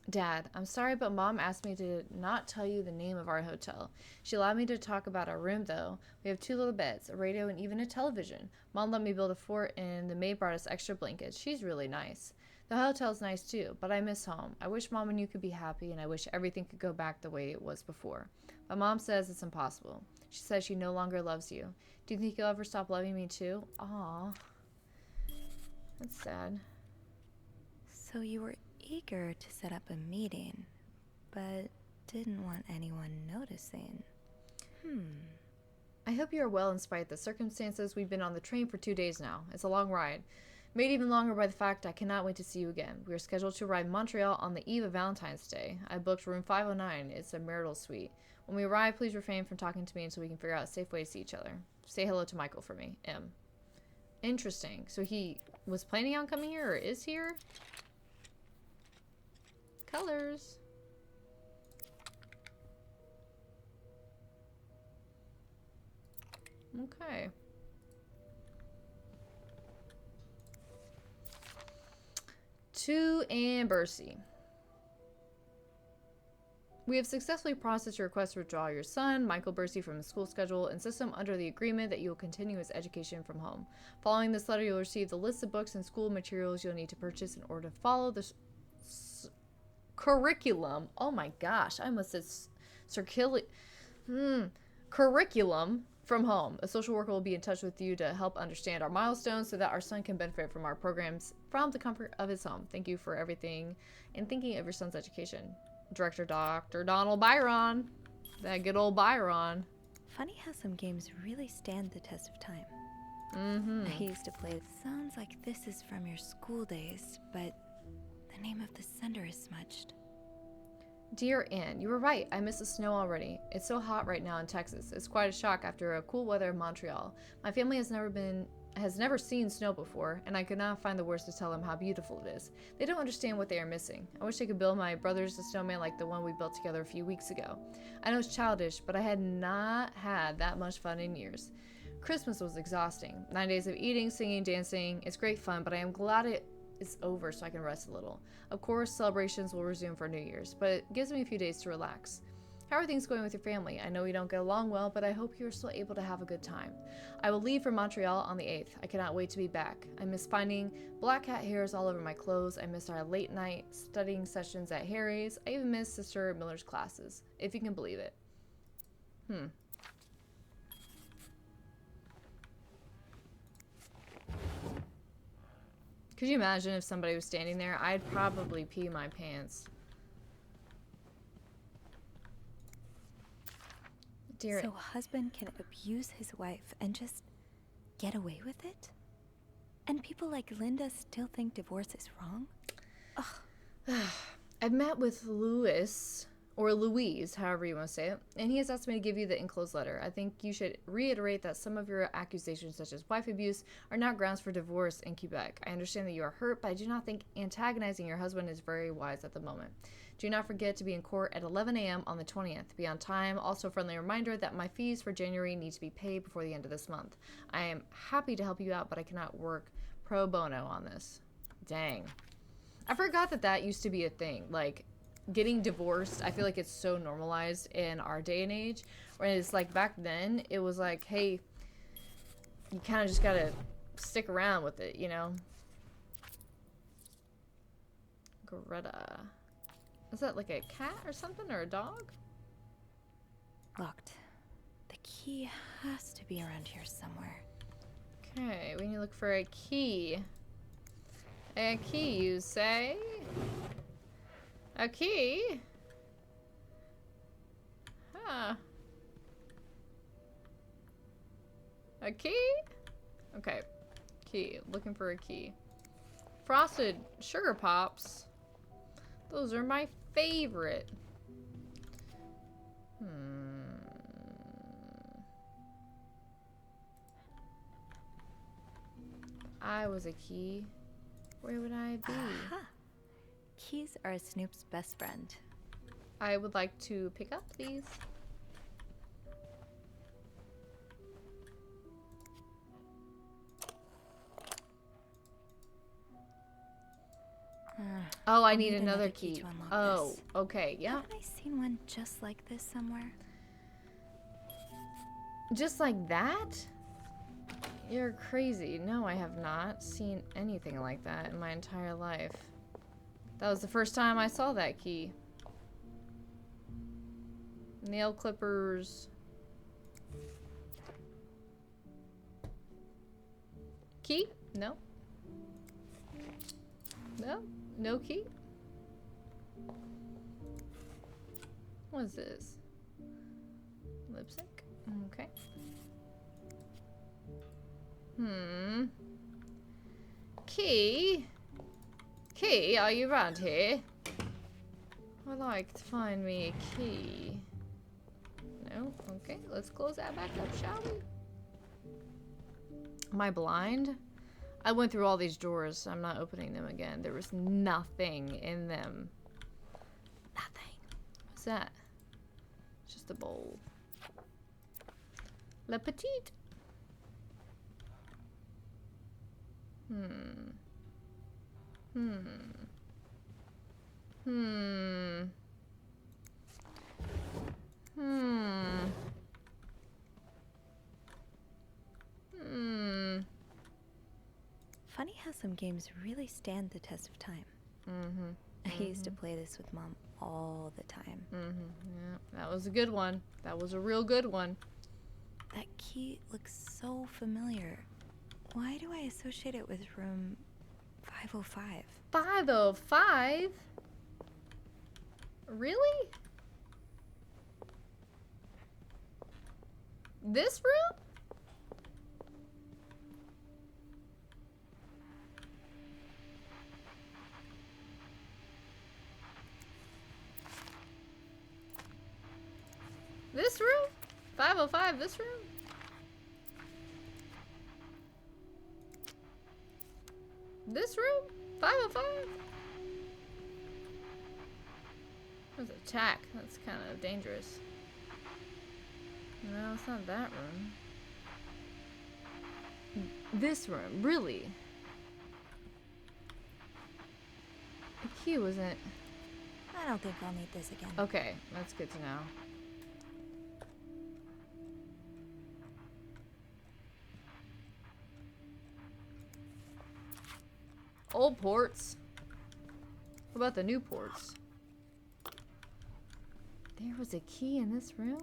Dad, I'm sorry, but Mom asked me to not tell you the name of our hotel. She allowed me to talk about our room, though. We have 2 little beds, a radio, and even a television. Mom let me build a fort, and the maid brought us extra blankets. She's really nice. The hotel's nice, too, but I miss home. I wish Mom and you could be happy, and I wish everything could go back the way it was before. But Mom says it's impossible. She says she no longer loves you. Do you think you'll ever stop loving me, too? Aw. That's sad.
So you were eager to set up a meeting, but didn't want anyone noticing.
I hope you are well in spite of the circumstances. We've been on the train for 2 days now. It's a long ride. Made even longer by the fact I cannot wait to see you again. We are scheduled to arrive in Montreal on the eve of Valentine's Day. I booked room 509. It's a marital suite. When we arrive, please refrain from talking to me until we can figure out a safe way to see each other. Say hello to Michael for me. M. Interesting. So he was planning on coming here or is here? Colors. Okay. To Anne Bursey. We have successfully processed your request to withdraw your son, Michael Bursey, from the school schedule and system under the agreement that you will continue his education from home. Following this letter, you'll receive the list of books and school materials you'll need to purchase in order to follow the curriculum. Oh my gosh, I almost said curriculum from home. A social worker will be in touch with you to help understand our milestones so that our son can benefit from our programs from the comfort of his home. Thank you for everything and thinking of your son's education. Director Dr. Donald Byron. That good old Byron.
Funny how some games really stand the test of time. I used to play. Sounds like this is from your school days, but the name of the sender is smudged.
Dear Anne, you were right. I miss the snow already. It's so hot right now in Texas. It's quite a shock after a cool weather in Montreal. My family has never seen snow before, and I could not find the words to tell them how beautiful it is. They don't understand what they are missing. I wish I could build my brothers a snowman like the one we built together a few weeks ago. I know it's childish, but I had not had that much fun in years. Christmas was exhausting. 9 days of eating, singing, dancing. It's great fun, but I am glad it is over so I can rest a little. Of course, celebrations will resume for New Year's, but it gives me a few days to relax. How are things going with your family? I know we don't get along well, but I hope you are still able to have a good time. I will leave for Montreal on the 8th. I cannot wait to be back. I miss finding black cat hairs all over my clothes. I miss our late night studying sessions at Harry's. I even miss Sister Miller's classes, if you can believe it. Could you imagine if somebody was standing there? I'd probably pee my pants. Dear.
So a husband can abuse his wife and just get away with it? And people like Linda still think divorce is wrong? Ugh.
I've met with Louis, or Louise, however you want to say it, and he has asked me to give you the enclosed letter. I think you should reiterate that some of your accusations, such as wife abuse, are not grounds for divorce in Quebec. I understand that you are hurt, but I do not think antagonizing your husband is very wise at the moment. Do not forget to be in court at 11 a.m. on the 20th. Be on time. Also, a friendly reminder that my fees for January need to be paid before the end of this month. I am happy to help you out, but I cannot work pro bono on this. Dang. I forgot that that used to be a thing. Like, getting divorced, I feel like it's so normalized in our day and age. Whereas, like, back then, it was like, hey, you kind of just gotta stick around with it, you know? Greta. Is that like a cat or something, or a dog?
Locked. The key has to be around here somewhere.
Okay, we need to look for a key. A key, you say? A key? Huh. A key? Okay. Key. Looking for a key. Frosted sugar pops. Those are my favorite. I was a key. Where would I be?
Aha. Keys are Snoop's best friend.
I would like to pick up, please. Oh, I need another key.
To unlock
Oh,
this.
okay, yeah.
Haven't I seen one just like this somewhere?
Just like that? You're crazy. No, I have not seen anything like that in my entire life. That was the first time I saw that key. Nail clippers. Key? No. No? No key? What is this? Lip sync? Okay. Key? Key, are you around here? I'd like to find me a key. No? Okay, let's close that back up, shall we? Am I blind? I went through all these drawers. I'm not opening them again. There was nothing in them. Nothing. What's that? It's just a bowl. La petite.
Funny how some games really stand the test of time. I used to play this with Mom all the time.
Yeah, that was a good one. That was a real good one.
That key looks so familiar. Why do I associate it with room 505?
505? Really? This room? This room? 505, this room? This room? 505? There's attack. That's kind of dangerous. No, it's not that room. This room, really? key wasn't...
I don't think I'll need this again.
Okay, that's good to know. Old ports. What about the new ports? There was a key in this room?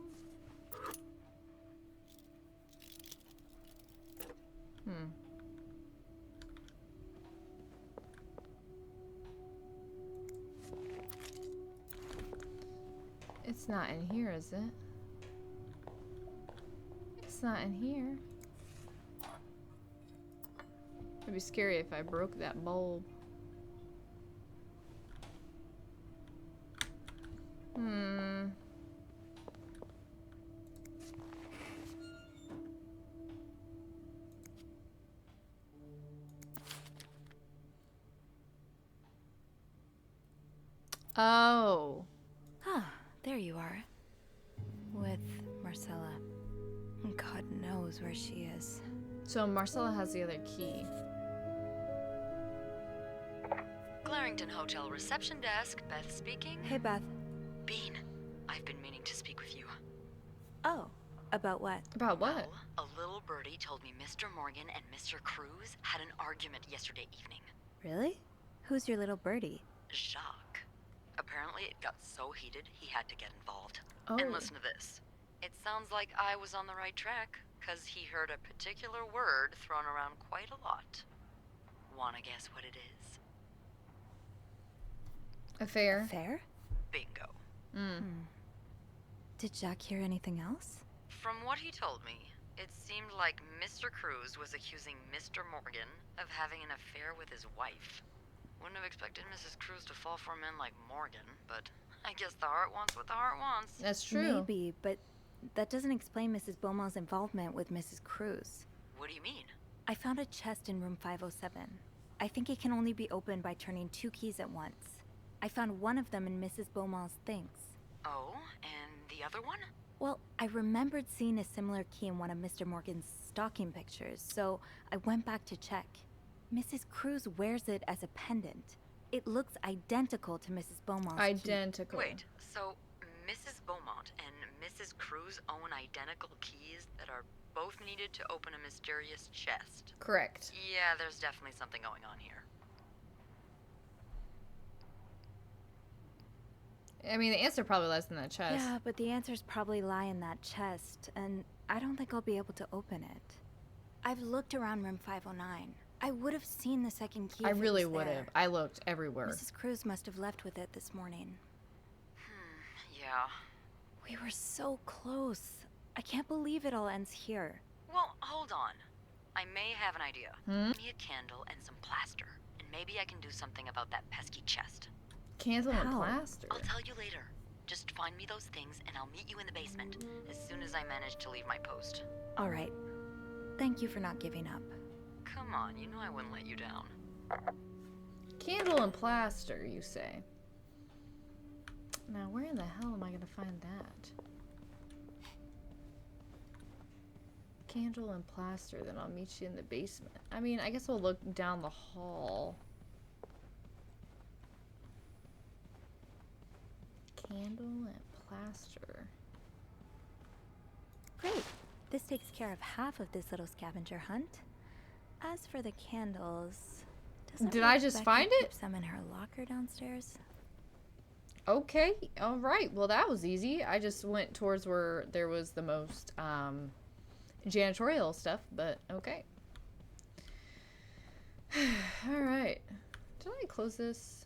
Hmm. It's not in here, is it? It's not in here. It'd be scary if I broke that bulb. Hmm. Oh.
Ah, there you are. With Marcella. God knows where she is.
So Marcella has the other key.
Clarington Hotel reception desk, Beth speaking.
Hey, Beth.
Bean, I've been meaning to speak with you.
Oh, about what?
About what?
Well, a little birdie told me Mr. Morgan and Mr. Cruz had an argument yesterday evening.
Really? Who's your little birdie?
Jacques. Apparently it got so heated he had to get involved.
Oh.
And listen to this. It sounds like I was on the right track, because he heard a particular word thrown around quite a lot. Wanna guess what it is?
Affair?
Fair?
Bingo.
Did Jack hear anything else?
From what he told me, it seemed like Mr. Cruz was accusing Mr. Morgan of having an affair with his wife. Wouldn't have expected Mrs. Cruz to fall for a man like Morgan, but I guess the heart wants what the heart wants.
That's true.
Maybe, but that doesn't explain Mrs. Beaumont's involvement with Mrs. Cruz.
What do you mean?
I found a chest in room 507. I think it can only be opened by turning 2 keys at once. I found one of them in Mrs. Beaumont's things.
Oh, and the other one?
Well, I remembered seeing a similar key in one of Mr. Morgan's stocking pictures, so I went back to check. Mrs. Cruz wears it as a pendant. It looks identical to Mrs. Beaumont's key.
Identical.
Wait, so Mrs. Beaumont and Mrs. Cruz own identical keys that are both needed to open a mysterious chest?
Correct.
Yeah, there's definitely something going on here.
I mean, the answer probably lies in that chest.
Yeah, but the answers probably lie in that chest, and I don't think I'll be able to open it. I've looked around room 509. I would have seen the second key.
I
if it
really
was
would
there.
have. I looked everywhere.
Mrs. Cruz must have left with it this morning.
Yeah.
We were so close. I can't believe it all ends here.
Well, hold on. I may have an idea. Give me a candle and some plaster, and maybe I can do something about that pesky chest.
Candle and
How?
plaster.
I'll tell you later. Just find me those things, and I'll meet you in the basement as soon as I manage to leave my post.
All right. Thank you for not giving up.
Come on, you know I wouldn't let you down.
Candle and plaster, you say? Now, where in the hell am I going to find that? Candle and plaster, then I'll meet you in the basement. I mean, I guess we'll look down the hall. Candle and plaster.
Great. This takes care of half of this little scavenger hunt. As for the candles, doesn't
Did I just
Rebecca
find
keep
it?
some in her locker downstairs?
Okay, all right. Well, that was easy. I just went towards where there was the most janitorial stuff, but okay. All right. Did I close this?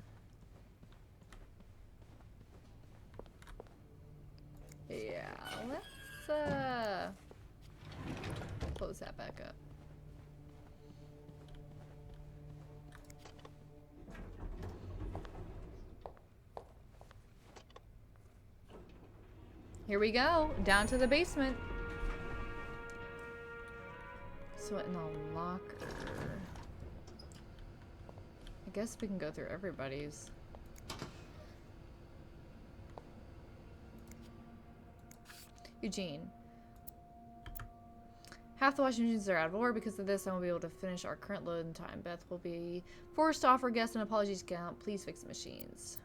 Yeah, let's close that back up. Here we go, down to the basement. So in the locker, I guess we can go through everybody's. Eugene. Half the washing machines are out of order. Because of this, I won't be able to finish our current load in time. Beth will be forced to offer guests an apology discount. Please fix the machines.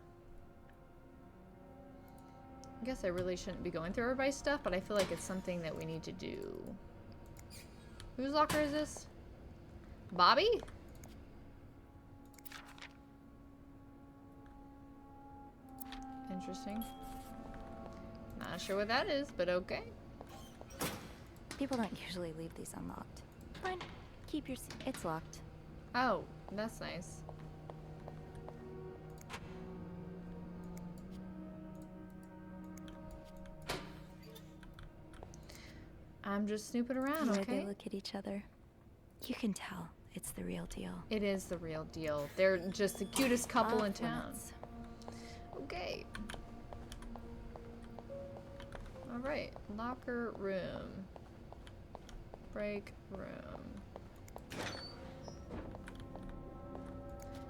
I guess I really shouldn't be going through everybody's stuff, but I feel like it's something that we need to do. Whose locker is this? Bobby? Interesting. Not sure what that is, but okay.
People don't usually leave these unlocked. Fine. Keep your seat. It's locked.
Oh, that's nice. I'm just snooping around,
The way
okay?
they look at each other. You can tell it's the real deal.
It is the real deal. They're just the cutest couple in
Off
town.
limits.
Okay. Alright. Locker room. Break room.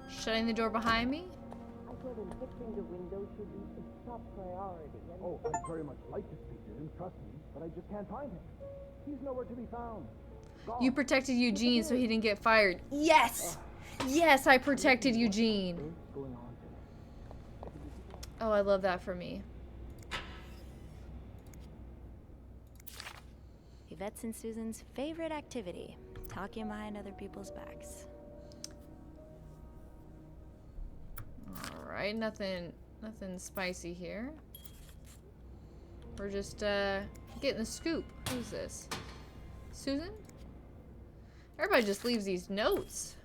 Shutting the door behind me?
I told him fixing the windows should be a top priority. And
Oh, I'd very much like to speak to him, trust me, but I just can't find him. He's nowhere to be found. Gone.
You protected Eugene so he didn't get fired. Yes! Yes, I protected Eugene.
What's going on today?
Oh, I love that for me.
Yvette's and Susan's favorite activity. Talking behind other people's backs.
Alright, nothing spicy here. We're just getting the scoop. Who's this? Susan? Everybody just leaves these notes.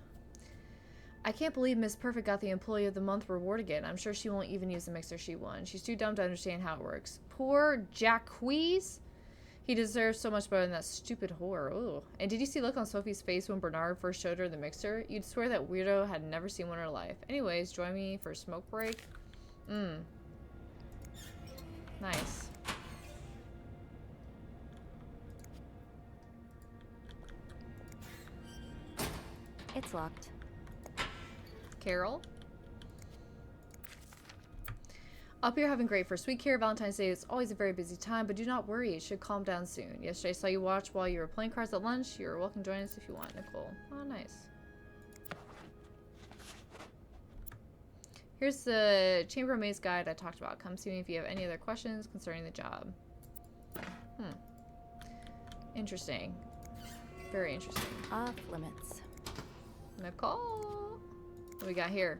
I can't believe Miss Perfect got the Employee of the Month reward again. I'm sure she won't even use the mixer she won. She's too dumb to understand how it works. Poor Jacquees. He deserves so much better than that stupid whore. Ooh. And did you see the look on Sophie's face when Bernard first showed her the mixer? You'd swear that weirdo had never seen one in her life. Anyways, join me for a smoke break. Nice.
It's locked.
Carol? Up here having great first week here. Valentine's Day is always a very busy time, but do not worry, it should calm down soon. Yesterday I saw you watch while you were playing cards at lunch. You're welcome to join us if you want, Nicole. Oh, nice. Here's the Chamber Maze guide I talked about. Come see me if you have any other questions concerning the job. Interesting. Very interesting.
Off limits.
Nicole. What do we got here?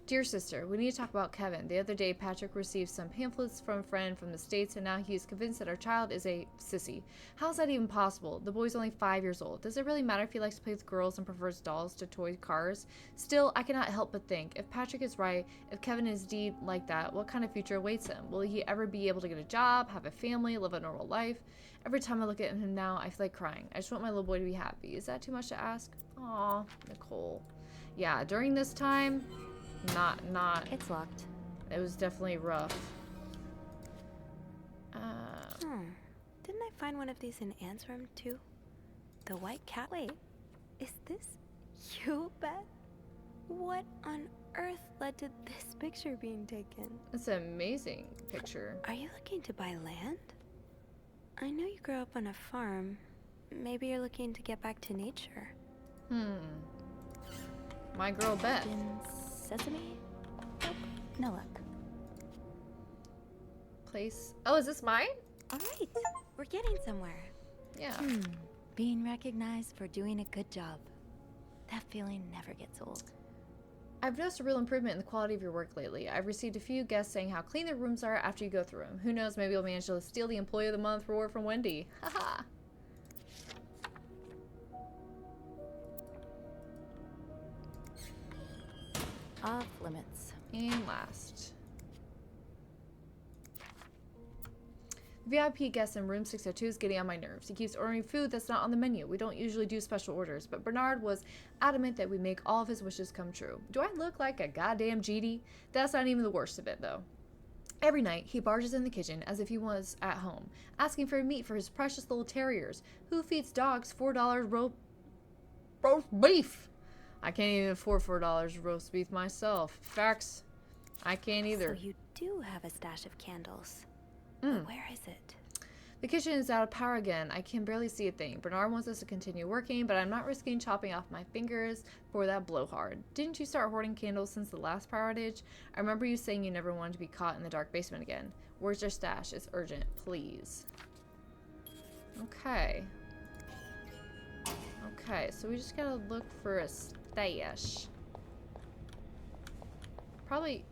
Dear sister, we need to talk about Kevin. The other day, Patrick received some pamphlets from a friend from the States, and now he is convinced that our child is a sissy. How is that even possible? The boy's only 5 years old. Does it really matter if he likes to play with girls and prefers dolls to toy cars? Still, I cannot help but think, if Patrick is right, if Kevin is indeed like that, what kind of future awaits him? Will he ever be able to get a job, have a family, live a normal life? Every time I look at him now, I feel like crying. I just want my little boy to be happy. Is that too much to ask? Aw, Nicole. Yeah, during this time... Not.
It's locked.
It was definitely rough.
Didn't I find one of these in Anne's room too? The white cat. Wait, is this you, Beth? What on earth led to this picture being taken?
It's an amazing picture.
Are you looking to buy land? I know you grew up on a farm. Maybe you're looking to get back to nature.
My girl Beth.
In Sesame? Nope, no luck.
Place. Oh, is this mine?
All right, we're getting somewhere.
Yeah.
Being recognized for doing a good job. That feeling never gets old.
I've noticed a real improvement in the quality of your work lately. I've received a few guests saying how clean their rooms are after you go through them. Who knows, maybe you'll manage to steal the Employee of the Month reward from Wendy. Haha.
Off limits.
And last. VIP guest in room 602 is getting on my nerves. He keeps ordering food that's not on the menu. We don't usually do special orders, but Bernard was adamant that we make all of his wishes come true. Do I look like a goddamn GD? That's not even the worst of it, though. Every night, he barges in the kitchen as if he was at home, asking for meat for his precious little terriers. Who feeds dogs $4 roast beef? I can't even afford $4 roast beef myself. Facts. I can't either.
So you do have a stash of candles. But where is it?
The kitchen is out of power again. I can barely see a thing. Bernard wants us to continue working, but I'm not risking chopping off my fingers for that blowhard. Didn't you start hoarding candles since the last power outage? I remember you saying you never wanted to be caught in the dark basement again. Where's your stash? It's urgent, please. Okay. Okay, so we just gotta look for a stash. Probably...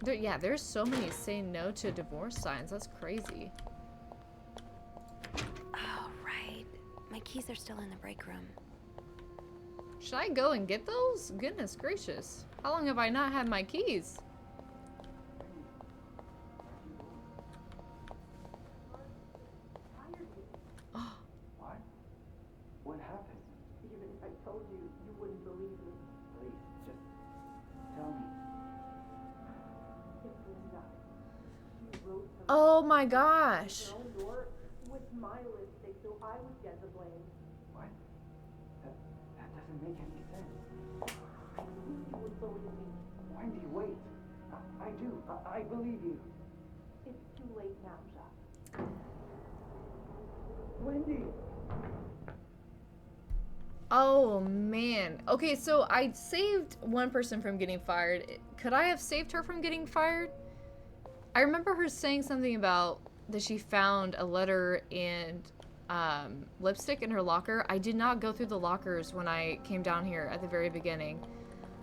yeah, there's so many saying no to divorce signs. That's crazy.
Oh, right. My keys are still in the break room.
Should I go and get those? Goodness gracious. How long have I not had my keys?
What? What happened?
Even if I told you, you wouldn't believe me.
Please, just tell me.
It's Linda. She wrote something
Oh my gosh.
on her own door with my lipstick, so I would get the blame.
What? That doesn't make any sense.
I knew you would believe me.
Wendy, wait. I do. I believe you.
It's too late now, Jacques.
Wendy!
Oh man. Okay, so I saved one person from getting fired. Could I have saved her from getting fired? I remember her saying something about that she found a letter and lipstick in her locker. I did not go through the lockers when I came down here at the very beginning.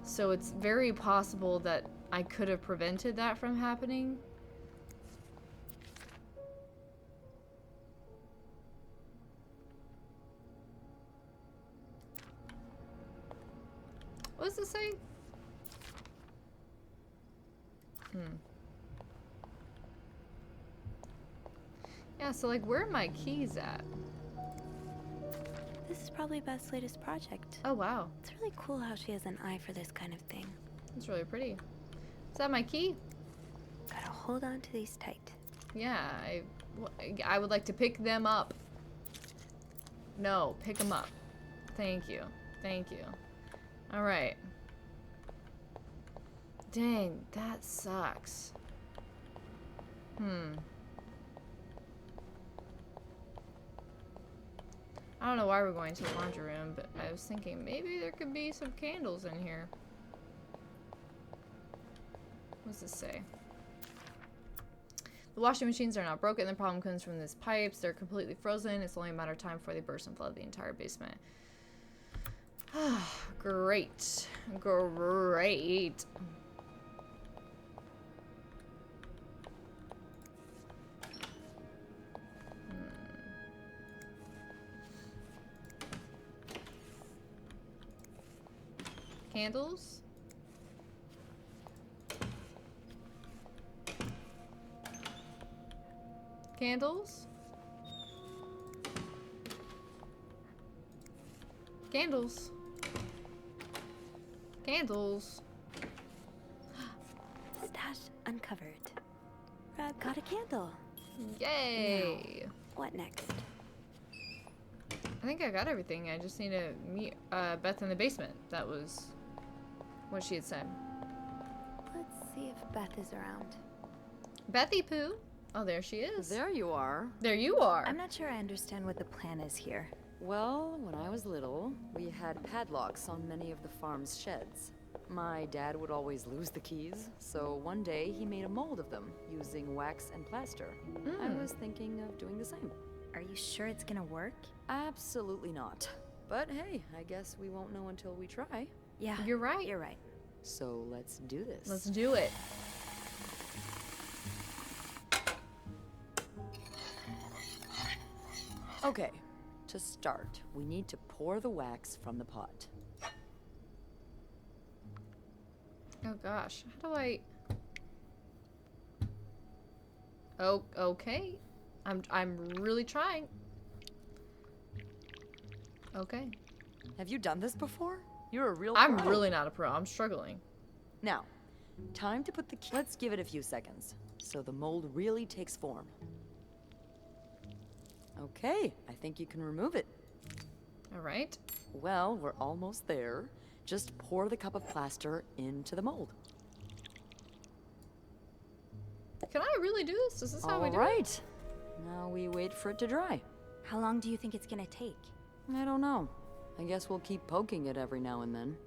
So it's very possible that I could have prevented that from happening. What does it say? Yeah, so like, where are my keys at?
This is probably Beth's latest project.
Oh, wow.
It's really cool how she has an eye for this kind of thing.
It's really pretty. Is that my key?
Gotta hold on to these tight.
Yeah, I would like to pick them up. No, pick them up. Thank you. Thank you. All right. Dang, that sucks. I don't know why we're going to the laundry room, but I was thinking maybe there could be some candles in here. What's this say? The washing machines are not broken. The problem comes from these pipes. They're completely frozen. It's only a matter of time before they burst and flood the entire basement. Great. Great. Candles? Candles? Candles. Candles.
Stash uncovered. Rob got a candle.
Yay.
What next?
I think I got everything. I just need to meet Beth in the basement. That was what she had said.
Let's see if Beth is around.
Bethy Pooh. Oh, there she is.
There you are.
There you are.
I'm not sure I understand what the plan is here.
Well, when I was little, we had padlocks on many of the farm's sheds. My dad would always lose the keys, so one day he made a mold of them using wax and plaster. I was thinking of doing the same.
Are you sure it's gonna work?
Absolutely not. But hey, I guess we won't know until we try.
Yeah,
You're right.
You're right.
So let's do this.
Let's do it.
Okay, to start, we need to pour the wax from the pot.
Oh gosh, how do I? Oh, okay. I'm really trying. Okay.
Have you done this before? You're a real
I'm
pro.
really not a pro. I'm struggling.
Now, time to put the key. Let's give it a few seconds, so the mold really takes form. Okay, I think you can remove it.
All right.
Well, we're almost there. Just pour the cup of plaster into the mold.
Can I really do this? Is this how we
All
do it?
right. Now we wait for it to dry.
How long do you think it's gonna take?
I don't know. I guess we'll keep poking it every now and then.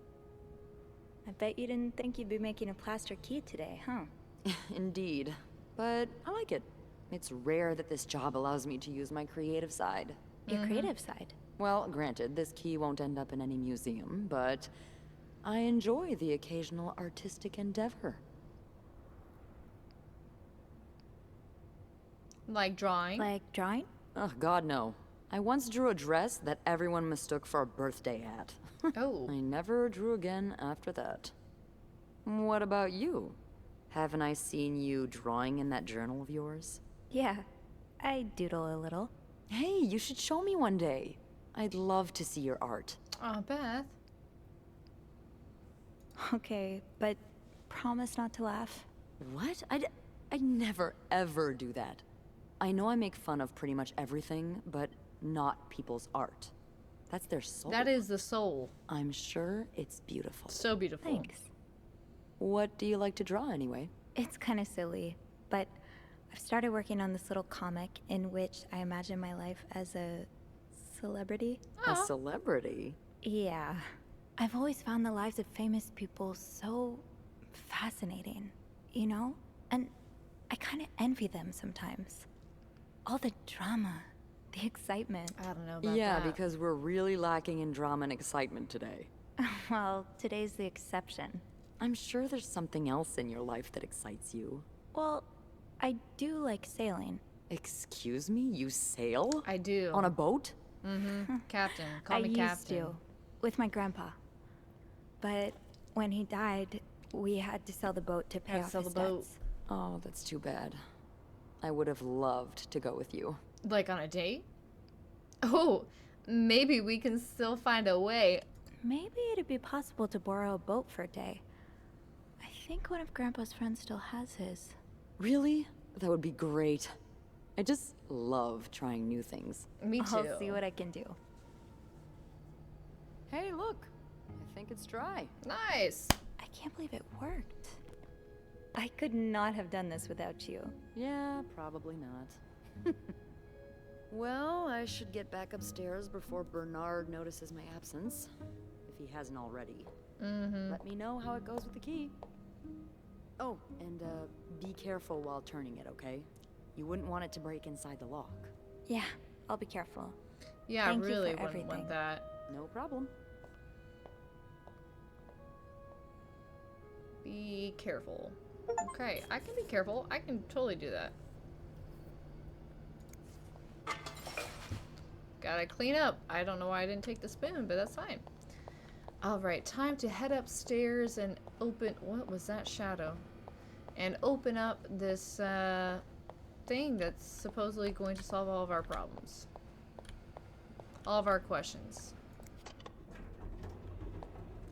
I bet you didn't think you'd be making a plaster key today, huh?
Indeed. But I like it. It's rare that this job allows me to use my creative side.
Your creative side.
Well, granted, this key won't end up in any museum, but I enjoy the occasional artistic endeavor.
Like drawing?
Like drawing?
Oh, God, no. I once drew a dress that everyone mistook for a birthday hat.
Oh.
I never drew again after that. What about you? Haven't I seen you drawing in that journal of yours?
Yeah, I doodle a little.
Hey, you should show me one day. I'd love to see your art.
Aw, Beth.
Okay, but promise not to laugh.
What? I'd never, ever do that. I know I make fun of pretty much everything, but not people's art. That's their soul.
That is the soul.
I'm sure it's beautiful.
So beautiful.
Thanks.
What do you like to draw anyway?
It's kind of silly, but I've started working on this little comic in which I imagine my life as a celebrity.
A celebrity?
Yeah. I've always found the lives of famous people so fascinating, you know? And I kind of envy them sometimes. All the drama, the excitement.
I don't know about
Yeah,
that.
because we're really lacking in drama and excitement today.
Well, today's the exception.
I'm sure there's something else in your life that excites you.
Well, I do like sailing.
Excuse me? You sail?
I do.
On a boat?
Mm-hmm. Captain. Call
I
me
used
Captain.
to, with my grandpa. But when he died, we had to sell the boat to pay
Had to
off
sell
his
the boat.
debts.
Oh, that's too bad. I would have loved to go with you.
Like on a date? Oh, maybe we can still find a way.
Maybe it'd be possible to borrow a boat for a day. I think one of Grandpa's friends still has his.
Really? That would be great. I just love trying new things.
Me too.
I'll see what I can do.
Hey, look. I think it's dry.
Nice.
I can't believe it worked. I could not have done this without you.
Yeah, probably not. Well, I should get back upstairs before Bernard notices my absence. If he hasn't already.
Mm-hmm.
Let me know how it goes with the key. Oh, and be careful while turning it, okay? You wouldn't want it to break inside the lock.
Yeah, I'll be careful.
Yeah,
Thank
I
you for
really wouldn't
everything.
want that.
No problem.
Be careful. Okay, I can be careful. I can totally do that. Gotta clean up. I don't know why I didn't take the spoon, but that's fine. Alright, time to head upstairs and open... What was that shadow? And open up this thing that's supposedly going to solve all of our problems. All of our questions.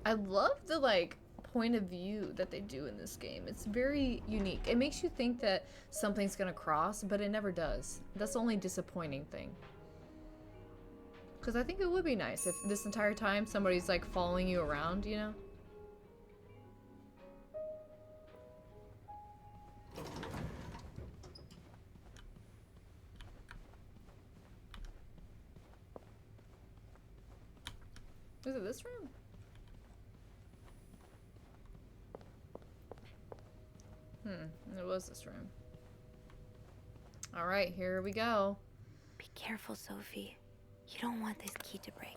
I love the, like, point of view that they do in this game. It's very unique. It makes you think that something's gonna cross, but it never does. That's the only disappointing thing. Because I think it would be nice if this entire time somebody's like following you around, you know? Is it this room? It was this room. Alright, here we go.
Be careful, Sophie. You don't want this key to break.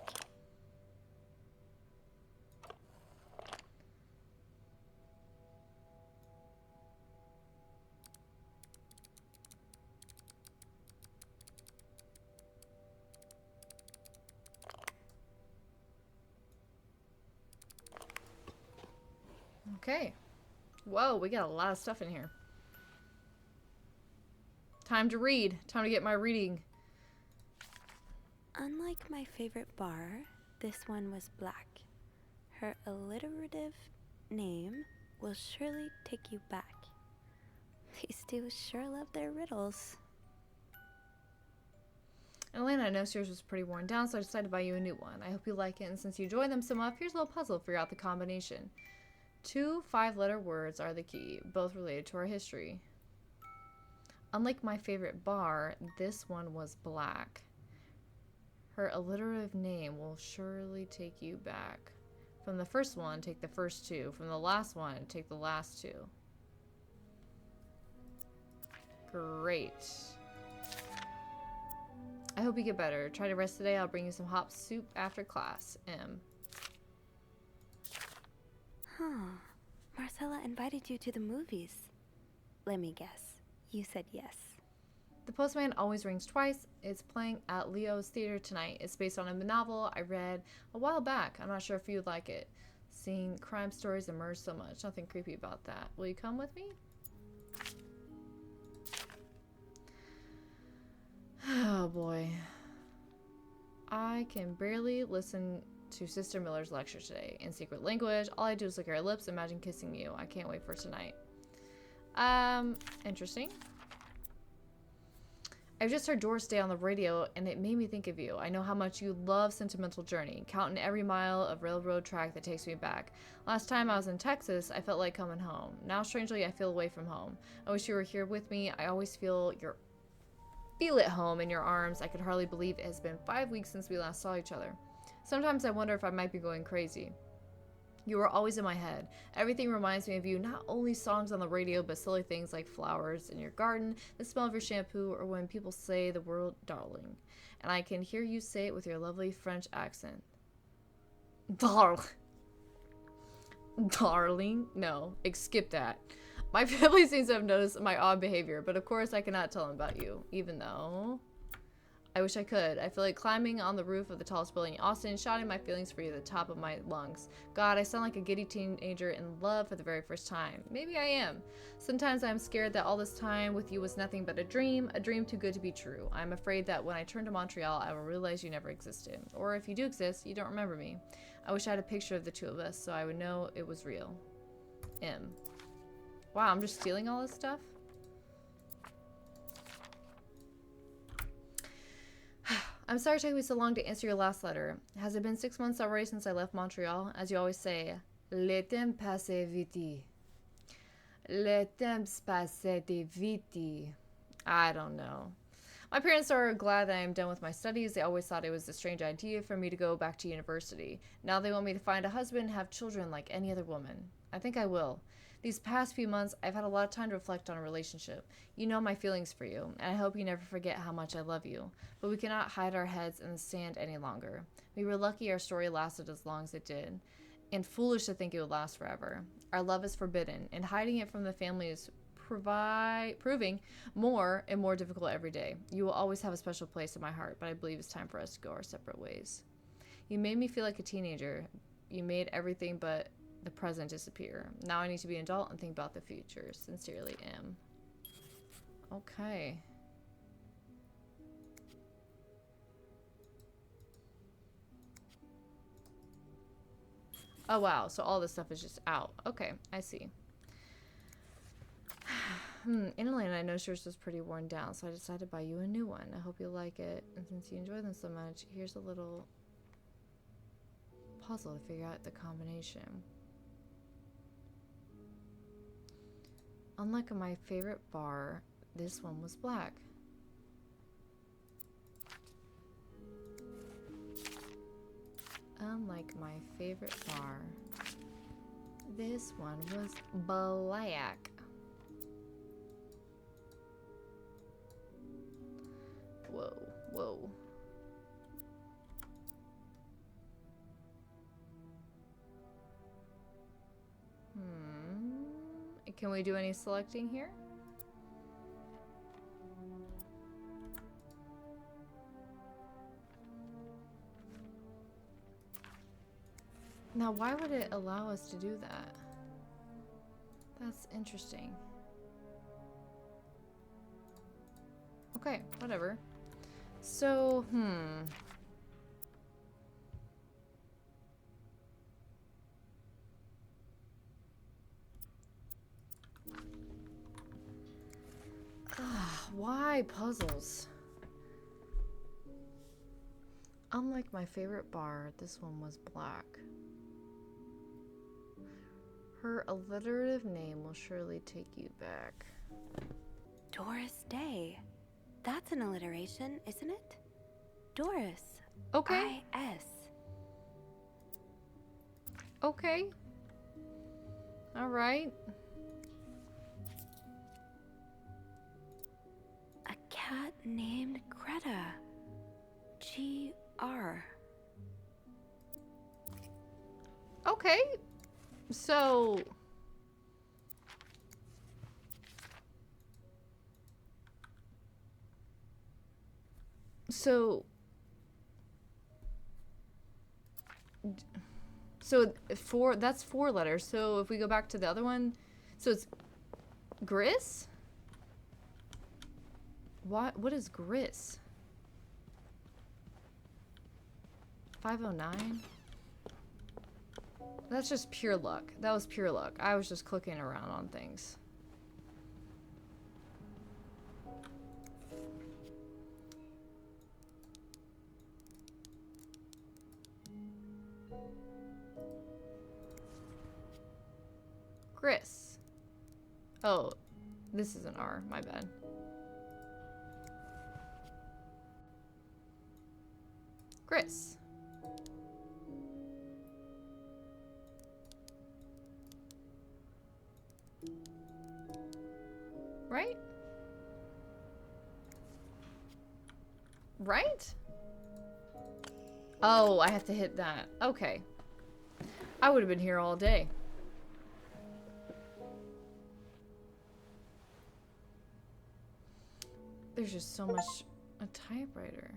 Okay. Whoa, we got a lot of stuff in here. Time to read. Time to get my reading.
Unlike my favorite bar, this one was black. Her alliterative name will surely take you back. These two sure love their riddles.
Elena, I know yours was pretty worn down, so I decided to buy you a new one. I hope you like it, and since you enjoy them so much, here's a little puzzle to figure out the combination. 2 5-letter words are the key, both related to our history. Unlike my favorite bar, this one was black. Her alliterative name will surely take you back. From the first one, take the first two. From the last one, take the last two. Great. I hope you get better. Try to rest today. I'll bring you some hot soup after class. M.
Huh. Marcella invited you to the movies. Let me guess. You said yes.
The Postman Always Rings Twice. It's playing at Leo's Theater tonight. It's based on a novel I read a while back. I'm not sure if you'd like it. Seeing crime stories emerge so much. Nothing creepy about that. Will you come with me? Oh boy. I can barely listen to Sister Miller's lecture today. In secret language, all I do is lick her lips, imagine kissing you. I can't wait for tonight. Interesting. I just heard Doris Day on the radio, and it made me think of you. I know how much you love Sentimental Journey, counting every mile of railroad track that takes me back. Last time I was in Texas, I felt like coming home. Now, strangely, I feel away from home. I wish you were here with me. I always feel at home in your arms. I could hardly believe it has been 5 weeks since we last saw each other. Sometimes I wonder if I might be going crazy. You are always in my head. Everything reminds me of you, not only songs on the radio, but silly things like flowers in your garden, the smell of your shampoo, or when people say the word darling. And I can hear you say it with your lovely French accent. Darling? No, skip that. My family seems to have noticed my odd behavior, but of course I cannot tell them about you, even though I wish I could. I feel like climbing on the roof of the tallest building in Austin, shouting my feelings for you at the top of my lungs. God, I sound like a giddy teenager in love for the very first time. Maybe I am. Sometimes I'm scared that all this time with you was nothing but a dream too good to be true. I'm afraid that when I turn to Montreal, I will realize you never existed. Or if you do exist, you don't remember me. I wish I had a picture of the two of us so I would know it was real. M. Wow, I'm just stealing all this stuff? I'm sorry it took me so long to answer your last letter. Has it been 6 months already since I left Montreal? As you always say, le temps passe vite. Le temps passe vite. I don't know. My parents are glad that I am done with my studies. They always thought it was a strange idea for me to go back to university. Now they want me to find a husband and have children like any other woman. I think I will. These past few months, I've had a lot of time to reflect on a relationship. You know my feelings for you, and I hope you never forget how much I love you. But we cannot hide our heads in the sand any longer. We were lucky our story lasted as long as it did, and foolish to think it would last forever. Our love is forbidden, and hiding it from the family is proving more and more difficult every day. You will always have a special place in my heart, but I believe it's time for us to go our separate ways. You made me feel like a teenager. You made everything but the present disappear. Now I need to be an adult and think about the future. Sincerely, M. Okay. Oh wow, so all this stuff is just out. Okay, I see. In Atlanta, I noticed yours was pretty worn down, so I decided to buy you a new one. I hope you like it. And since you enjoy them so much, here's a little puzzle to figure out the combination. Unlike my favorite bar, this one was black. Unlike my favorite bar, this one was black. Whoa, whoa. Can we do any selecting here? Now, why would it allow us to do that? That's interesting. Okay, whatever. So, why puzzles? Unlike my favorite bar, this one was black. Her alliterative name will surely take you back.
Doris Day. That's an alliteration, isn't it? Doris.
Okay.
I-S.
Okay. All right.
A cat named Greta. G-R.
Okay. So... So... So that's 4 letters. So if we go back to the other one, so it's Gris? What is Gris? 509? That's just pure luck. That was pure luck. I was just clicking around on things. Gris. Oh, this is an R. My bad. Gris. Right? Right? Oh, I have to hit that. Okay. I would have been here all day. There's just so much a typewriter.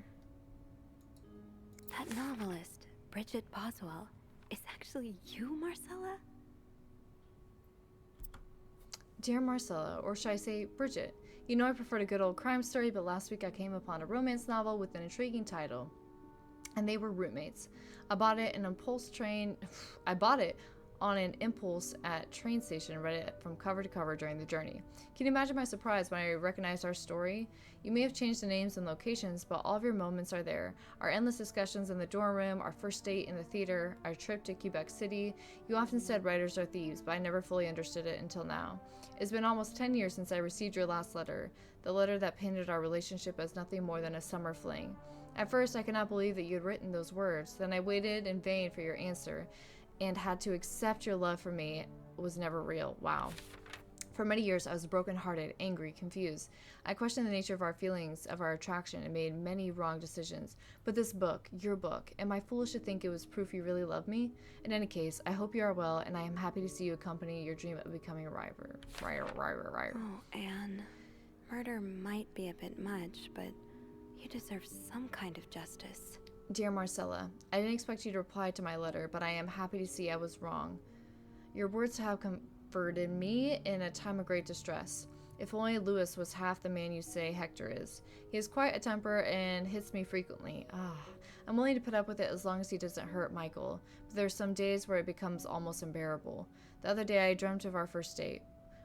That novelist, Bridget Boswell, is actually you, Marcella?
Dear Marcella, or should I say Bridget, you know I preferred a good old crime story, but last week I came upon a romance novel with an intriguing title, and they were roommates. I bought it on an impulse at train station and read it from cover to cover during the journey. Can you imagine my surprise when I recognized our story? You may have changed the names and locations, but all of your moments are there. Our endless discussions in the dorm room, our first date in the theater, our trip to Quebec City. You often said writers are thieves, but I never fully understood it until now. It's been almost 10 years since I received your last letter, the letter that painted our relationship as nothing more than a summer fling. At first, I could not believe that you had written those words. Then I waited in vain for your answer, and had to accept your love for me was never real. Wow. For many years, I was brokenhearted, angry, confused. I questioned the nature of our feelings, of our attraction, and made many wrong decisions. But this book, your book, am I foolish to think it was proof you really love me? In any case, I hope you are well, and I am happy to see you accompany your dream of becoming a writer.
Oh, Anne. Murder might be a bit much, but you deserve some kind of justice.
Dear Marcella, I didn't expect you to reply to my letter, but I am happy to see I was wrong. Your words have comforted me in a time of great distress. If only Louis was half the man you say Hector is. He has quite a temper and hits me frequently. I'm willing to put up with it as long as he doesn't hurt Michael, but there are some days where it becomes almost unbearable. The other day I dreamt of our first date.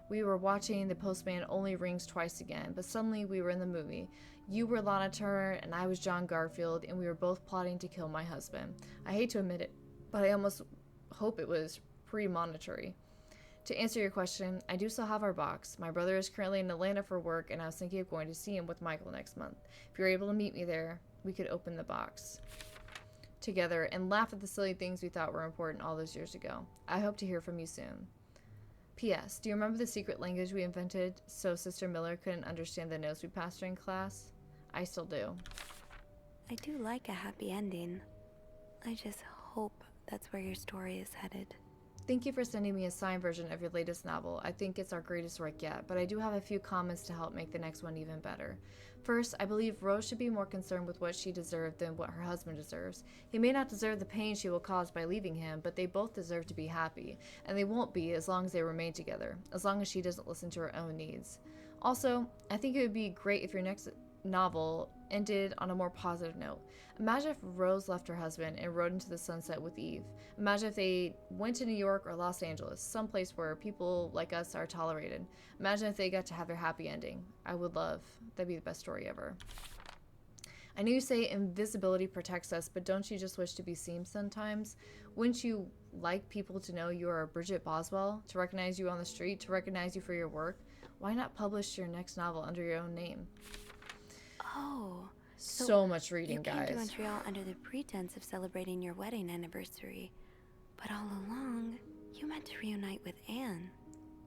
We were watching The Postman Only Rings Twice Again, but suddenly we were in the movie. You were Lana Turner, and I was John Garfield, and we were both plotting to kill my husband. I hate to admit it, but I almost hope it was premonitory. To answer your question, I do still have our box. My brother is currently in Atlanta for work, and I was thinking of going to see him with Michael next month. If you're able to meet me there, we could open the box together and laugh at the silly things we thought were important all those years ago. I hope to hear from you soon. P.S. Do you remember the secret language we invented so Sister Miller couldn't understand the notes we passed during class? I still do.
I do like a happy ending. I just hope that's where your story is headed.
Thank you for sending me a signed version of your latest novel. I think it's our greatest work yet, but I do have a few comments to help make the next one even better. First, I believe Rose should be more concerned with what she deserved than what her husband deserves. He may not deserve the pain she will cause by leaving him, but they both deserve to be happy, and they won't be as long as they remain together, as long as she doesn't listen to her own needs. Also, I think it would be great if your next novel ended on a more positive note. Imagine if Rose left her husband and rode into the sunset with Eve. Imagine if they went to New York or Los Angeles, someplace where people like us are tolerated. Imagine if they got to have their happy ending. I would love. That'd be the best story ever. I know you say invisibility protects us, but don't you just wish to be seen sometimes? Wouldn't you like people to know you are Bridget Boswell, to recognize you on the street, to recognize you for your work? Why not publish your next novel under your own name?
Oh,
So much reading,
you came to
guys.
Montreal under the pretense of celebrating your wedding anniversary. But all along, you meant to reunite with Anne.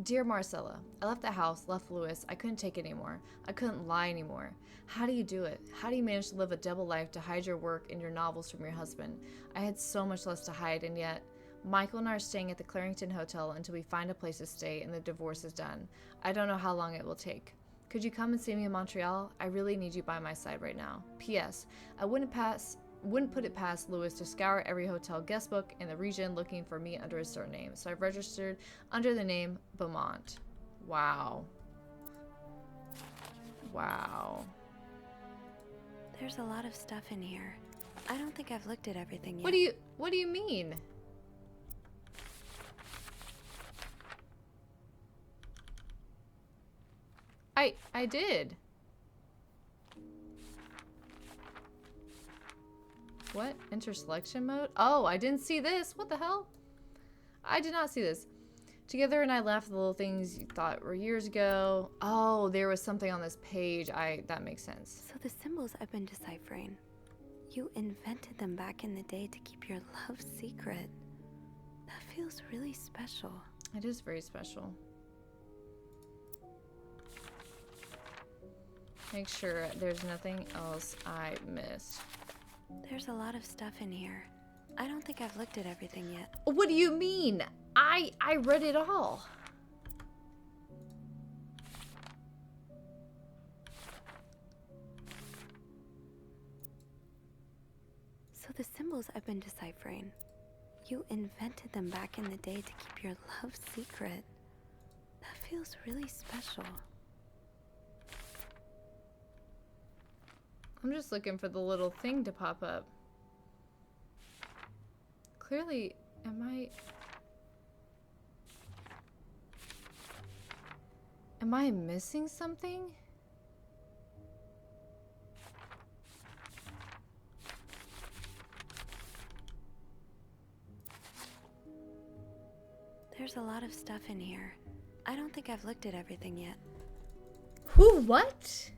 Dear Marcella, I left the house, left Louis. I couldn't take it anymore. I couldn't lie anymore. How do you do it? How do you manage to live a double life to hide your work and your novels from your husband? I had so much less to hide, and yet Michael and I are staying at the Clarington Hotel until we find a place to stay and the divorce is done. I don't know how long it will take. Could you come and see me in Montreal? I really need you by my side right now. P.S. I wouldn't put it past Louis to scour every hotel guest book in the region looking for me under his surname, so I've registered under the name Beaumont. Wow. Wow.
There's a lot of stuff in here. I don't think I've looked at everything yet.
What do you mean? I did. What? Enter selection mode? Oh, I didn't see this. What the hell? I did not see this. Together and I laughed at the little things you thought were years ago. Oh, there was something on this page. That makes sense.
So the symbols I've been deciphering, you invented them back in the day to keep your love secret. That feels really special.
It is very special. Make sure there's nothing else I missed.
There's a lot of stuff in here. I don't think I've looked at everything yet.
What do you mean? I read it all.
So the symbols I've been deciphering, you invented them back in the day to keep your love secret. That feels really special.
I'm just looking for the little thing to pop up. Clearly, am I missing something?
There's a lot of stuff in here. I don't think I've looked at everything yet.
Who? What?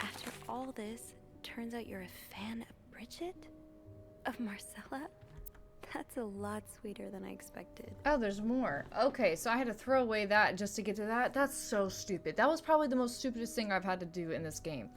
After all this, turns out you're a fan of Bridget? Of Marcella? That's a lot sweeter than I expected.
Oh, there's more. Okay, so I had to throw away that just to get to that. That's so stupid. That was probably the most stupidest thing I've had to do in this game.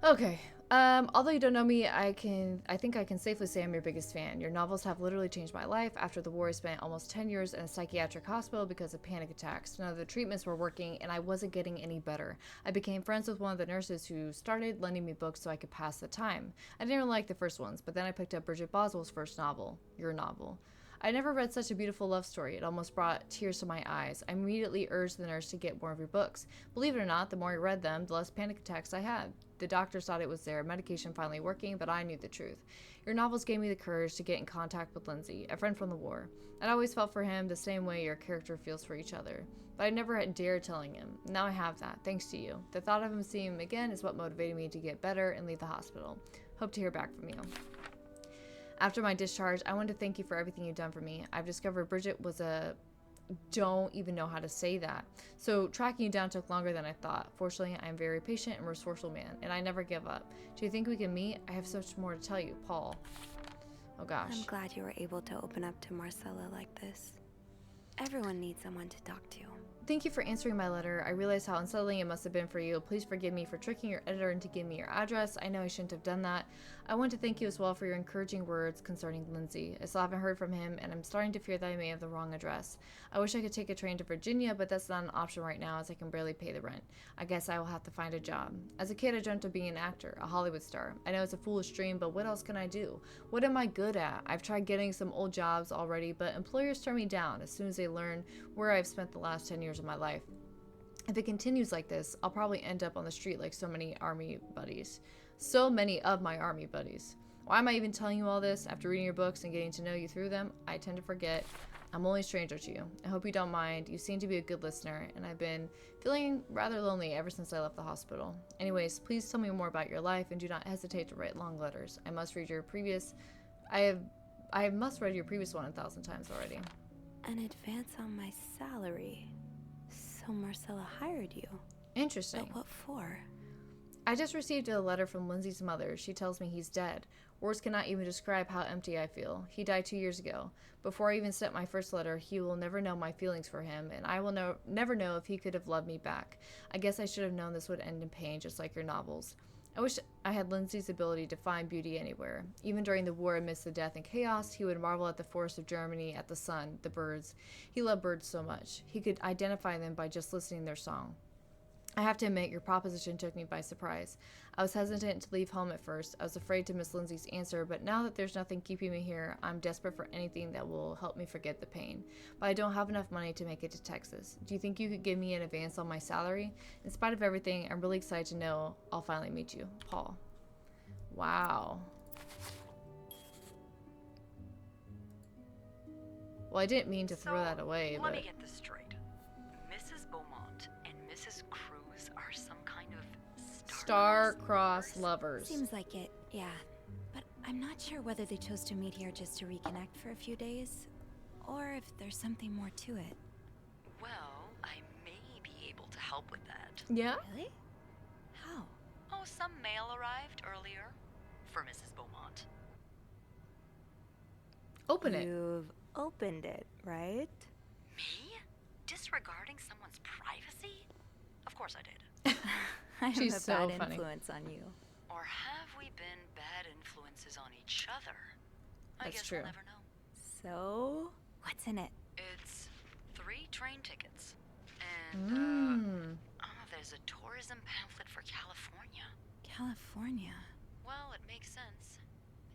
Okay. Although you don't know me, I think I can safely say I'm your biggest fan. Your novels have literally changed my life. After the war, I spent almost 10 years in a psychiatric hospital because of panic attacks. None of the treatments were working, and I wasn't getting any better. I became friends with one of the nurses who started lending me books so I could pass the time. I didn't really like the first ones, but then I picked up Bridget Boswell's first novel, your novel. I never read such a beautiful love story. It almost brought tears to my eyes. I immediately urged the nurse to get more of your books. Believe it or not, the more I read them, the less panic attacks I had. The doctors thought it was their medication finally working, but I knew the truth. Your novels gave me the courage to get in contact with Lindsay, a friend from the war. I'd always felt for him the same way your character feels for each other. But I never had dared telling him. Now I have that, thanks to you. The thought of him seeing him again is what motivated me to get better and leave the hospital. Hope to hear back from you. After my discharge, I want to thank you for everything you've done for me. I've discovered Bridget was a... don't even know how to say that. So tracking you down took longer than I thought. Fortunately, I am a very patient and resourceful man, and I never give up. Do you think we can meet? I have so much more to tell you, Paul. Oh gosh.
I'm glad you were able to open up to Marcella like this. Everyone needs someone to talk to.
Thank you for answering my letter. I realize how unsettling it must have been for you. Please forgive me for tricking your editor into giving me your address. I know I shouldn't have done that. I want to thank you as well for your encouraging words concerning Lindsay. I still haven't heard from him, and I'm starting to fear that I may have the wrong address. I wish I could take a train to Virginia, but that's not an option right now as I can barely pay the rent. I guess I will have to find a job. As a kid, I dreamt of being an actor, a Hollywood star. I know it's a foolish dream, but what else can I do? What am I good at? I've tried getting some old jobs already, but employers turn me down as soon as they learn where I've spent the last 10 years of my life. If it continues like this, I'll probably end up on the street like so many army buddies. So many of my army buddies. Why am I even telling you all this? After reading your books and getting to know you through them, I tend to forget. I'm only a stranger to you. I hope you don't mind. You seem to be a good listener, and I've been feeling rather lonely ever since I left the hospital. Anyways, please tell me more about your life, and do not hesitate to write long letters. I must read your previous... I must read your previous one 1,000 times already.
an advance on my salary. So Marcella hired you.
Interesting.
But what for?
I just received a letter from Lindsay's mother. She tells me he's dead. Words cannot even describe how empty I feel. He died 2 years ago. Before I even sent my first letter, he will never know my feelings for him, and I will never know if he could have loved me back. I guess I should have known this would end in pain, just like your novels. I wish I had Lindsay's ability to find beauty anywhere. Even during the war, amidst the death and chaos, he would marvel at the forests of Germany, at the sun, the birds. He loved birds so much. He could identify them by just listening to their song. I have to admit, your proposition took me by surprise. I was hesitant to leave home at first. I was afraid to miss Lindsay's answer, but now that there's nothing keeping me here, I'm desperate for anything that will help me forget the pain. But I don't have enough money to make it to Texas. Do you think you could give me an advance on my salary? In spite of everything, I'm really excited to know I'll finally meet you. Paul. Wow. Well, I didn't mean to throw that away,
Let
but...
me get this straight. Mrs. Beaumont and Mrs. Cruz are some kind of
Star-crossed lovers.
Seems like it, yeah. But I'm not sure whether they chose to meet here just to reconnect for a few days, or if there's something more to it.
Well, I may be able to help with that.
Yeah?
Really? How?
Oh, some mail arrived earlier for Mrs. Beaumont.
Open it.
You've opened it, right?
Me? Disregarding someone's privacy? Of course I did.
I'm
She's
a
so
bad
funny.
influence on you.
Or have we been bad influences on each other? I
That's
guess
true.
we'll never know.
So, what's in it?
It's 3 train tickets. And, there's a tourism pamphlet for California.
California.
Well, it makes sense.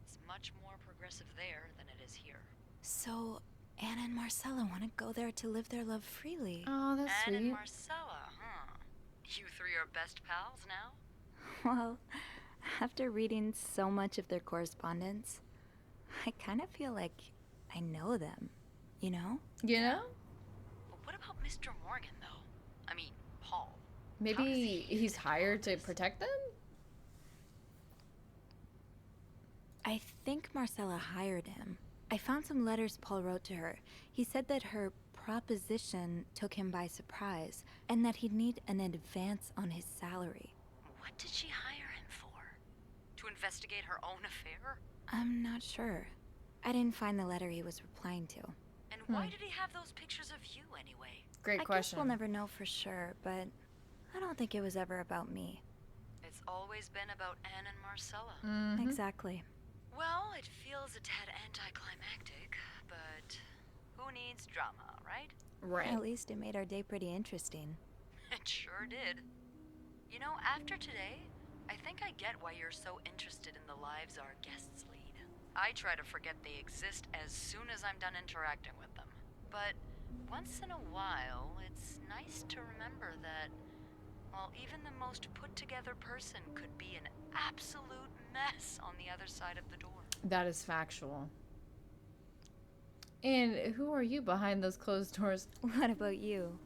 It's much more progressive there than it is here.
So, Anna and Marcella want to go there to live their love freely.
Oh, that's
Anne and
sweet.
Marcella, huh? You 3 are best pals now?
Well, after reading so much of their correspondence, I kind of feel like I know them, you know?
You know?
But what about Mr. Morgan, though? I mean, Paul. How does
Maybe
he
he's
fit into all
hired to
this?
protect them?
I think Marcella hired him. I found some letters Paul wrote to her. He said that her proposition took him by surprise, and that he'd need an advance on his salary.
What did she hire him for? To investigate her own affair?
I'm not sure. I didn't find the letter he was replying to.
And why did he have those pictures of you anyway?
Great
I
question.
guess we'll never know for sure, but I don't think it was ever about me.
It's always been about Anne and Marcella.
Mhm.
Exactly.
Well, it feels a tad anticlimactic, but who needs drama, right?
Right.
At least it made our day pretty interesting.
It sure did. You know, after today, I think I get why you're so interested in the lives our guests lead. I try to forget they exist as soon as I'm done interacting with them. But once in a while, it's nice to remember that, well, even the most put-together person could be an absolute mess on the other side of the door.
That is factual. And who are you behind those closed doors?
What about you?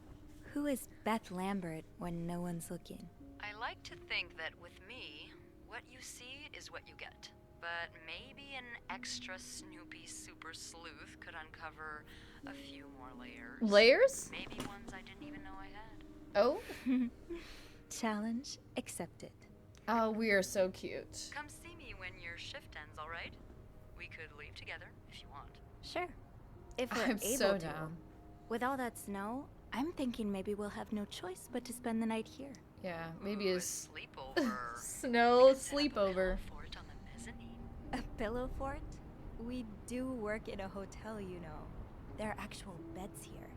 Who is Beth Lambert when no one's looking?
I like to think that with me, what you see is what you get. But maybe an extra Snoopy super sleuth could uncover a few more layers.
Layers?
Maybe ones I didn't even know I had.
Oh?
Challenge accepted.
Oh, we are so cute.
Come see me when your shift ends, all right? We could leave together if you want.
Sure. If we're
I'm
able
so
to.
down.
With all that snow, I'm thinking maybe we'll have no choice but to spend the night here.
Yeah, maybe
Ooh,
a
sleepover.
snow
We could set up a
sleepover.
pillow fort on the mezzanine.
A pillow fort? We do work in a hotel, you know. There are actual beds here.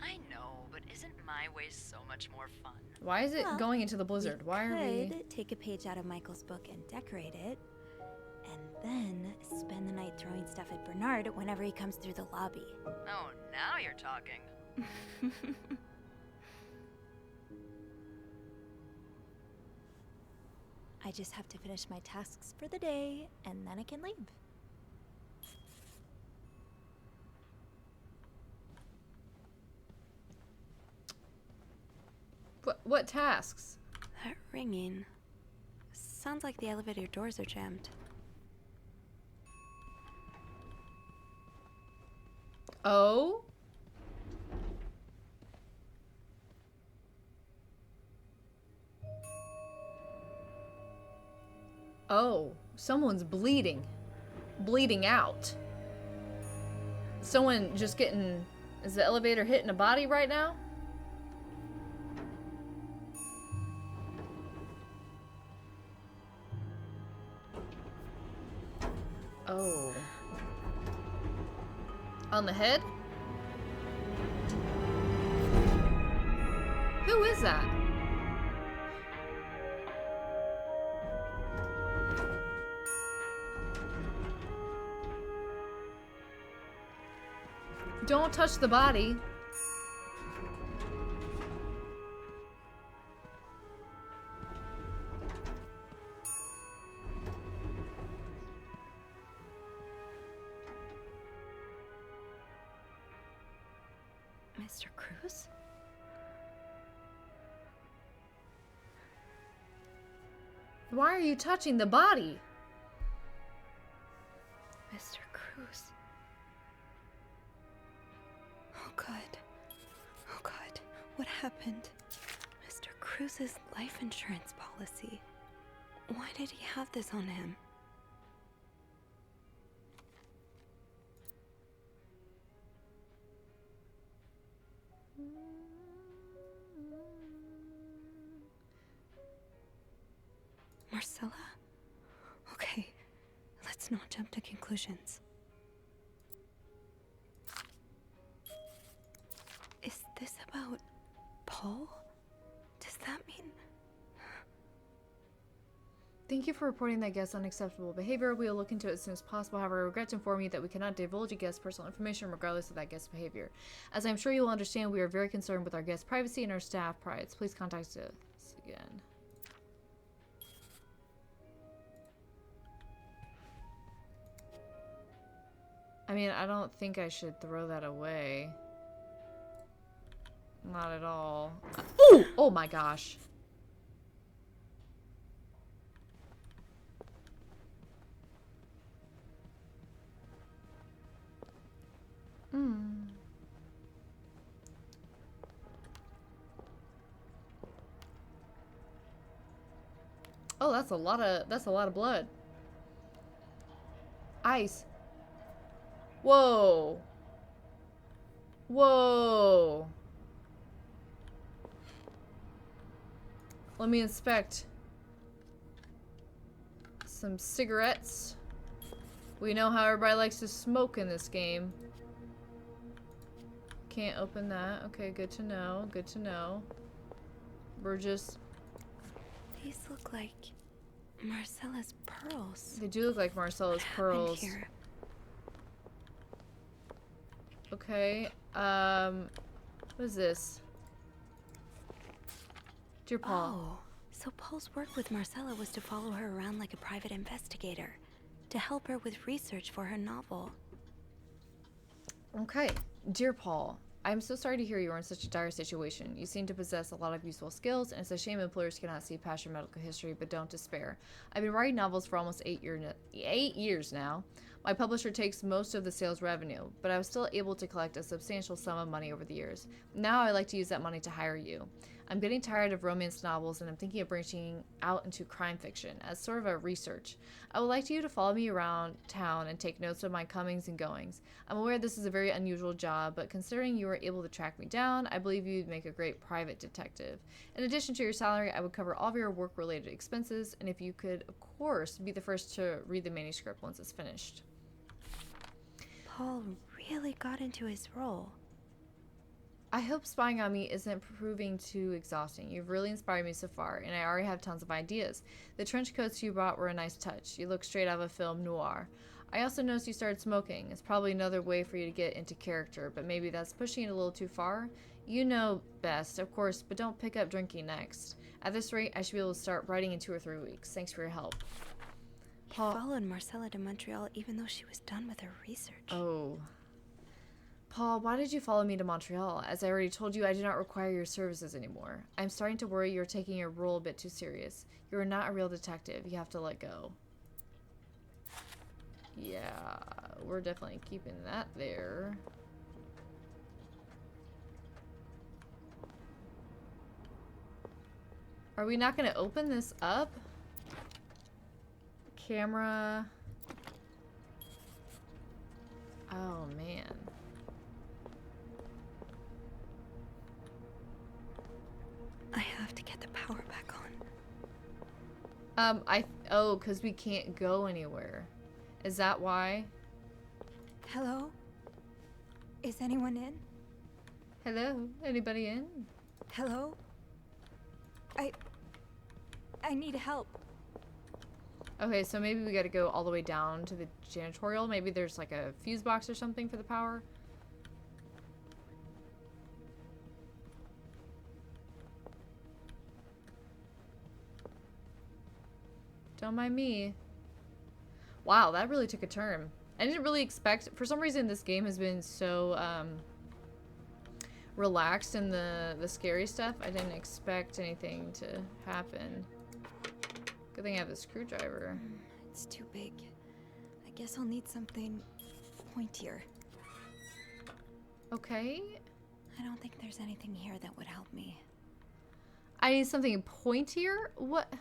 I know, but isn't my way so much more fun?
Why is it
Well,
going into the blizzard? Why are we...
could take a page out of Michael's book and decorate it, and then spend the night throwing stuff at Bernard whenever he comes through the lobby.
Oh, now you're talking.
I just have to finish my tasks for the day, and then I can leave.
What tasks?
That ringing. Sounds like the elevator doors are jammed.
Oh? Oh, someone's bleeding. Bleeding out. Someone just getting... Is the elevator hitting a body right now? Oh. On the head? Who is that? Don't touch the body.
Mr. Cruz?
Why are you touching the body?
Mr. Cruz. Oh God. Oh God. What happened? Mr. Cruz's life insurance policy. Why did he have this on him? Marcella? Okay, let's not jump to conclusions. Is this about Paul? Does that mean...
Thank you for reporting that guest's unacceptable behavior. We will look into it as soon as possible. However, I regret to inform you that we cannot divulge a guest's personal information regardless of that guest's behavior. As I'm sure you will understand, we are very concerned with our guest's privacy and our staff prides. Please contact us again. I mean, I don't think I should throw that away. Not at all. Ooh! Oh my gosh. Oh, that's a lot of blood. Ice. Whoa. Whoa. Let me inspect some cigarettes. We know how everybody likes to smoke in this game. Can't open that. Okay, good to know. Good to know. We're just...
These look like Marcella's pearls.
They do look like Marcella's pearls.
Here?
Okay. What is this? Dear Paul.
Oh, so Paul's work with Marcella was to follow her around like a private investigator, to help her with research for her novel.
Okay. Dear Paul, I'm so sorry to hear you are in such a dire situation. You seem to possess a lot of useful skills, and it's a shame employers cannot see past your medical history, but don't despair. I've been writing novels for almost 8 years now. My publisher takes most of the sales revenue, but I was still able to collect a substantial sum of money over the years. Now I'd like to use that money to hire you. I'm getting tired of romance novels, and I'm thinking of branching out into crime fiction as sort of a research. I would like you to follow me around town and take notes of my comings and goings. I'm aware this is a very unusual job, but considering you were able to track me down, I believe you'd make a great private detective. In addition to your salary, I would cover all of your work-related expenses, and if you could, of course, be the first to read the manuscript once it's finished.
Paul really got into his role.
I hope spying on me isn't proving too exhausting. You've really inspired me so far, and I already have tons of ideas. The trench coats you brought were a nice touch. You look straight out of a film noir. I also noticed you started smoking. It's probably another way for you to get into character, but maybe that's pushing it a little too far. You know best, of course, but don't pick up drinking next. At this rate, I should be able to start writing in 2 or 3 weeks. Thanks for your help.
He followed Marcella to Montreal even though she was done with her research.
Oh. Paul, why did you follow me to Montreal? As I already told you, I do not require your services anymore. I'm starting to worry you're taking your role a bit too serious. You're not a real detective. You have to let go. Yeah, we're definitely keeping that there. Are we not going to open this up? Camera. Oh, man.
I have to get the power back on.
Oh, because we can't go anywhere. Is that why?
Hello? Is anyone in?
Hello? Anybody in?
Hello? I need help.
Okay, so maybe we gotta go all the way down to the janitorial. Maybe there's like a fuse box or something for the power. Don't mind me. Wow, that really took a turn. I didn't really expect... For some reason, this game has been so, relaxed in the scary stuff. I didn't expect anything to happen. Good thing I have the screwdriver.
It's too big. I guess I'll need something pointier.
Okay.
I don't think there's anything here that would help me.
I need something pointier? What?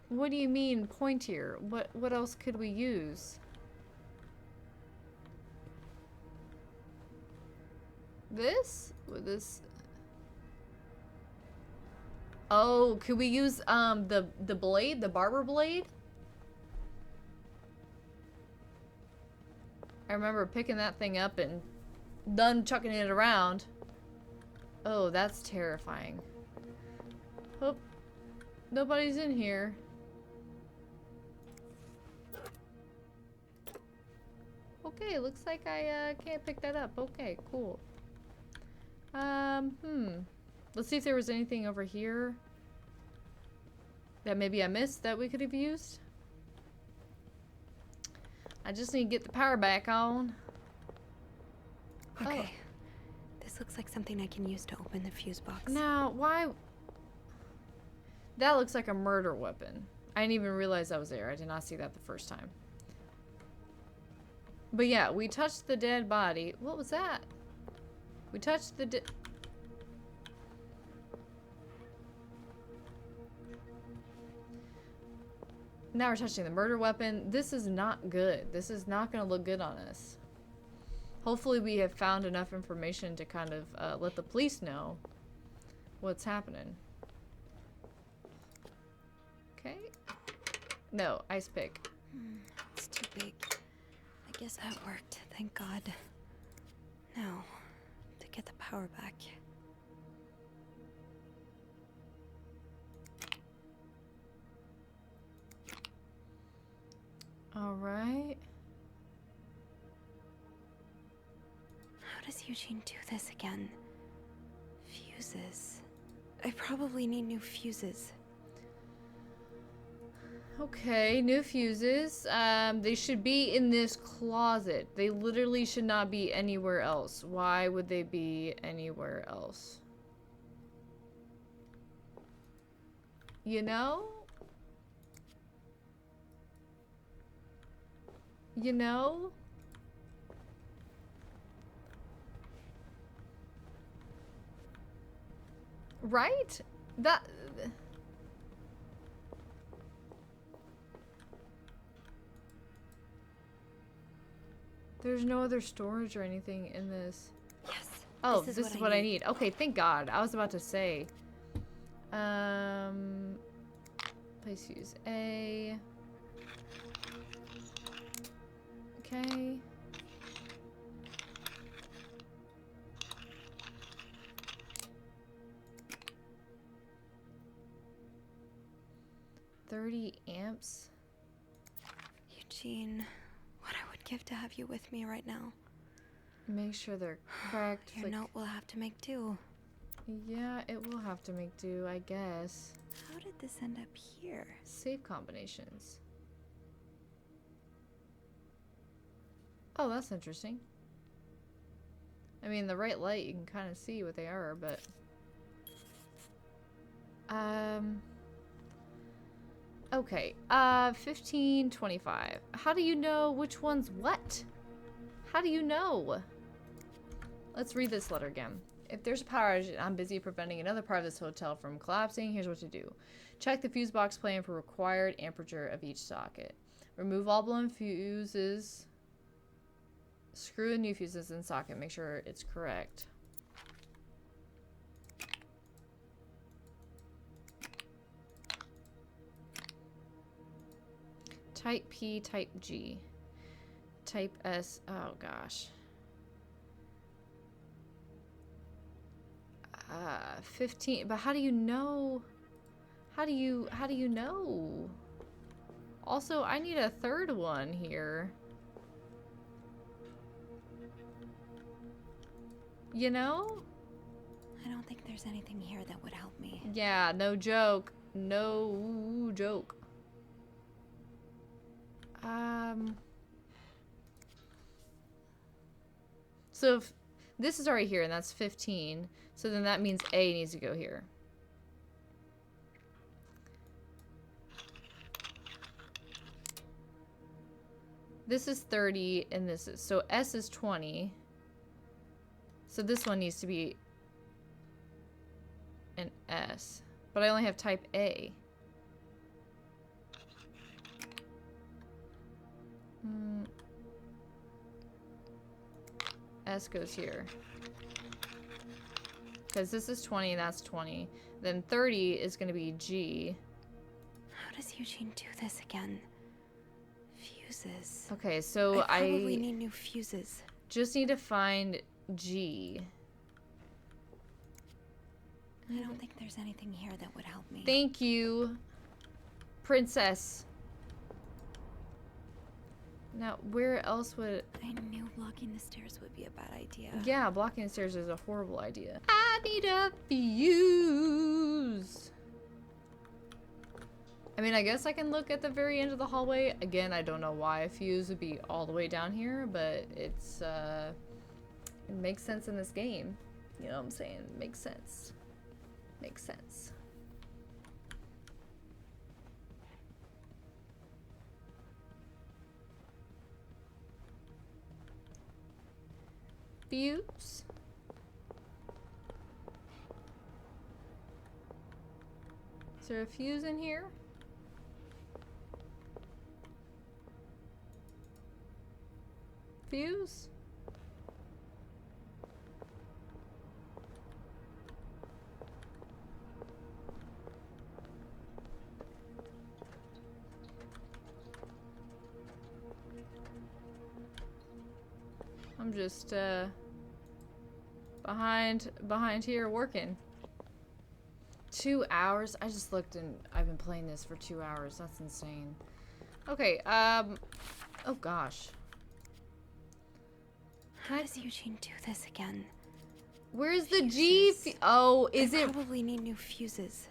What do you mean pointier? What else could we use? This? With this? Oh, could we use the blade, the barber blade? I remember picking that thing up and done chucking it around. Oh, that's terrifying. Hope nobody's in here. Okay, looks like I can't pick that up. Okay, cool. Let's see if there was anything over here that maybe I missed that we could have used. I just need to get the power back on.
Okay. This looks like something I can use to open the fuse box.
Now, why? That looks like a murder weapon. I didn't even realize that was there. I did not see that the first time. But yeah, we touched the dead body. What was that? We touched the Now we're touching the murder weapon. This is not good. This is not going to look good on us. Hopefully we have found enough information to kind of let the police know what's happening. Okay. No, ice pick.
It's too big. I guess that worked, thank God. Now, to get the power back.
All right.
How does Eugene do this again? Fuses. I probably need new fuses.
Okay, new fuses. They should be in this closet. They literally should not be anywhere else. Why would they be anywhere else? You know? You know? Right? That... There's no other storage or anything in this.
Yes.
Oh, this is what I need. Okay, thank God. I was about to say. Place use A. Okay. $30 amps.
Eugene, what I would give to have you with me right now.
Make sure they're cracked.
Your note will have to make do.
Yeah, it will have to make do, I guess.
How did this end up here?
Save combinations. Oh, that's interesting. I mean, the right light, you can kind of see what they are, but... Okay, 1525. How do you know which one's what? How do you know? Let's read this letter again. If there's a power outage and I'm busy preventing another part of this hotel from collapsing, here's what to do. Check the fuse box plan for required amperature of each socket. Remove all blown fuses. Screw the new fuses in the socket. Make sure it's correct. Type P, type G. Type S. Oh gosh. 15. But how do you know? How do you know? Also, I need a third one here. You know?
I don't think there's anything here that would help me.
Yeah, no joke. No joke. So if this is already here and that's 15, so then that means A needs to go here. This is 30 and this is, so S is 20. So this one needs to be an S, but I only have type A. S goes here. Because this is 20, that's 20. Then 30 is going to be G.
How does Eugene do this again? Fuses.
Okay, so
I probably need new fuses.
Just need to find G.
I don't think there's anything here that would help me.
Thank you, princess. Now, where else would...
I knew blocking the stairs would be a bad idea.
Yeah, blocking the stairs is a horrible idea. I need a fuse. I mean, I guess I can look at the very end of the hallway. Again, I don't know why a fuse would be all the way down here, but it's, it makes sense in this game. You know what I'm saying? It makes sense. Makes sense. Fuse. Is there a fuse in here? Fuse? I'm just behind here working. 2 hours? I just looked and I've been playing this for 2 hours. That's insane. Okay, oh gosh.
How does Eugene do this again?
Where's the G? Oh, is
I
it?
Probably need new fuses.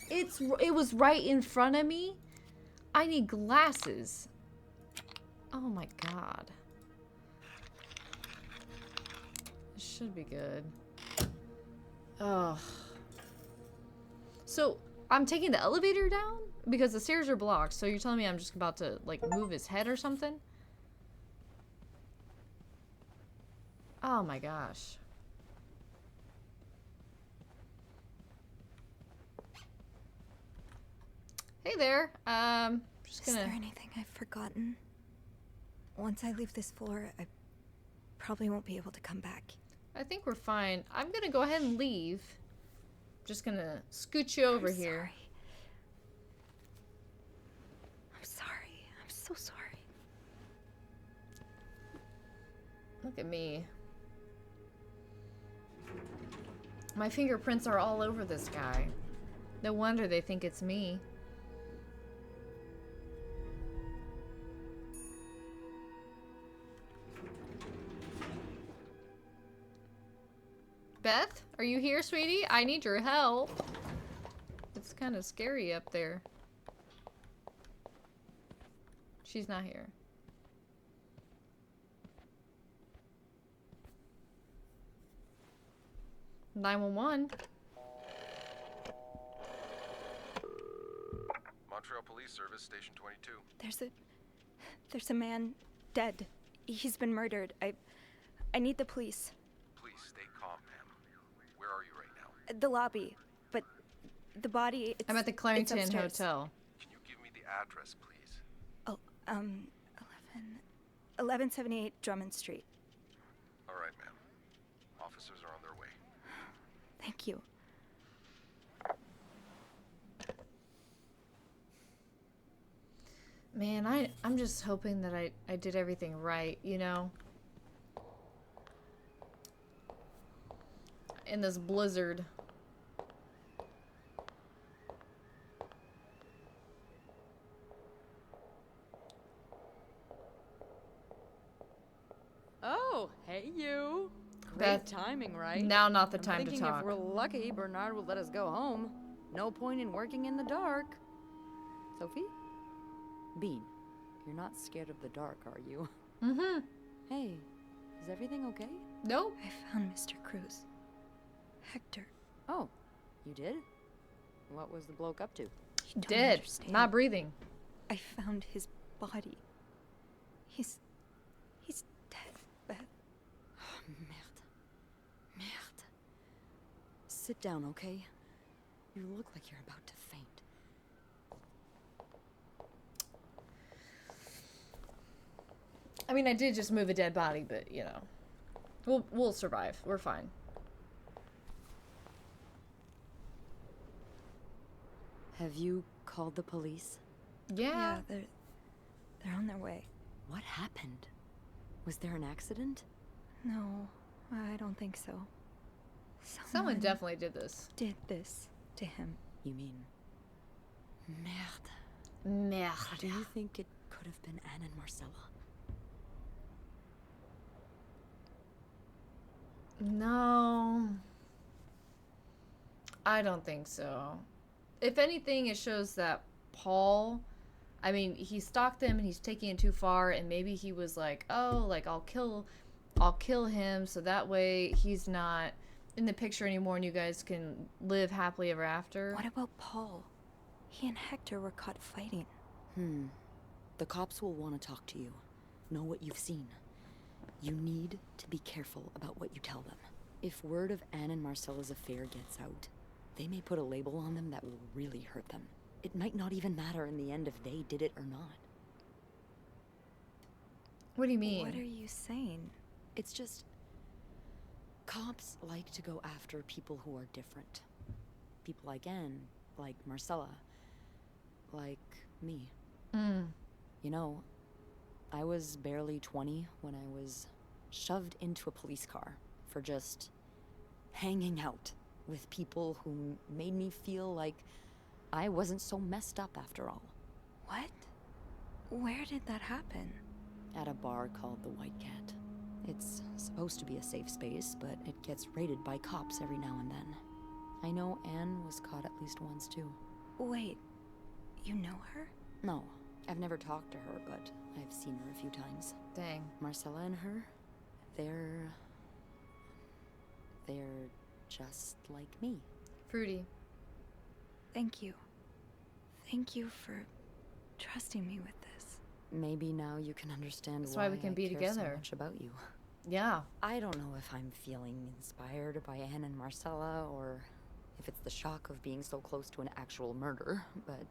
It was right in front of me. I need glasses. Oh my god. This should be good. Ugh. So I'm taking the elevator down because the stairs are blocked. So you're telling me I'm just about to like move his head or something? Oh my gosh. Hey there. Just gonna...
Is there anything I've forgotten? Once I leave this floor, I probably won't be able to come back.
I think we're fine. I'm gonna go ahead and leave. Just gonna scoot you over here.
I'm sorry. I'm so sorry.
Look at me. My fingerprints are all over this guy. No wonder they think it's me. Beth, are you here, sweetie? I need your help. It's kind of scary up there. She's not here. (911).
Montreal Police Service, Station 22.
There's a man dead. He's been murdered. I need the police.
Please stay calm, ma'am.
The lobby. But the body,
I'm at the
it's
Clarington
upstairs.
Hotel.
Can you give me the address, please?
Oh, 1178 Drummond Street.
All right, ma'am. Officers are on their way.
Thank you.
Man, I'm just hoping that I did everything right, you know? In this blizzard.
Oh, hey you. Great
Beth,
timing, right?
now not the
I'm
time to
thinking
talk.
if we're lucky, Bernard will let us go home. No point in working in the dark. Sophie? Bean, you're not scared of the dark, are you?
Mm-hmm.
Hey, is everything okay?
Nope.
I found Mr. Cruz. Hector.
Oh, you did? What was the bloke up to?
You don't
Dead.
understand.
Not breathing.
I found his body. He's dead, Beth.
Merde. Merde. Sit down, okay? You look like you're about to faint.
I mean, I did just move a dead body, but, you know. We'll survive. We're fine.
Have you called the police?
Yeah.
They're on their way.
What happened? Was there an accident?
No, I don't think so.
Someone definitely did this.
did this to him.
You mean... Merde.
Merde.
Do you think it could have been Anne and Marcella?
No. I don't think so. If anything, it shows that Paul, I mean, he stalked them and he's taking it too far, and maybe he was like, oh, like, I'll kill him so that way he's not in the picture anymore and you guys can live happily ever after.
What about Paul? He and Hector were caught fighting.
The cops will want to talk to you. Know what you've seen. You need to be careful about what you tell them. If word of Anne and Marcella's affair gets out, they may put a label on them that will really hurt them. It might not even matter in the end if they did it or not.
What do you mean?
What are you saying?
It's just... cops like to go after people who are different. People like Anne, like Marcella, like me. You know, I was barely 20 when I was shoved into a police car for just hanging out with people who made me feel like I wasn't so messed up after all.
What? Where did that happen?
At a bar called the White Cat. It's supposed to be a safe space, but it gets raided by cops every now and then. I know Anne was caught at least once too.
Wait, you know her?
No, I've never talked to her, but I've seen her a few times.
Dang.
Marcella and her, they're just like me.
Fruity.
Thank you. Thank you for trusting me with this.
Maybe now you can understand
That's why we
I
can be
care
together.
so much about you.
Yeah.
I don't know if I'm feeling inspired by Anne and Marcella, or if it's the shock of being so close to an actual murder, but,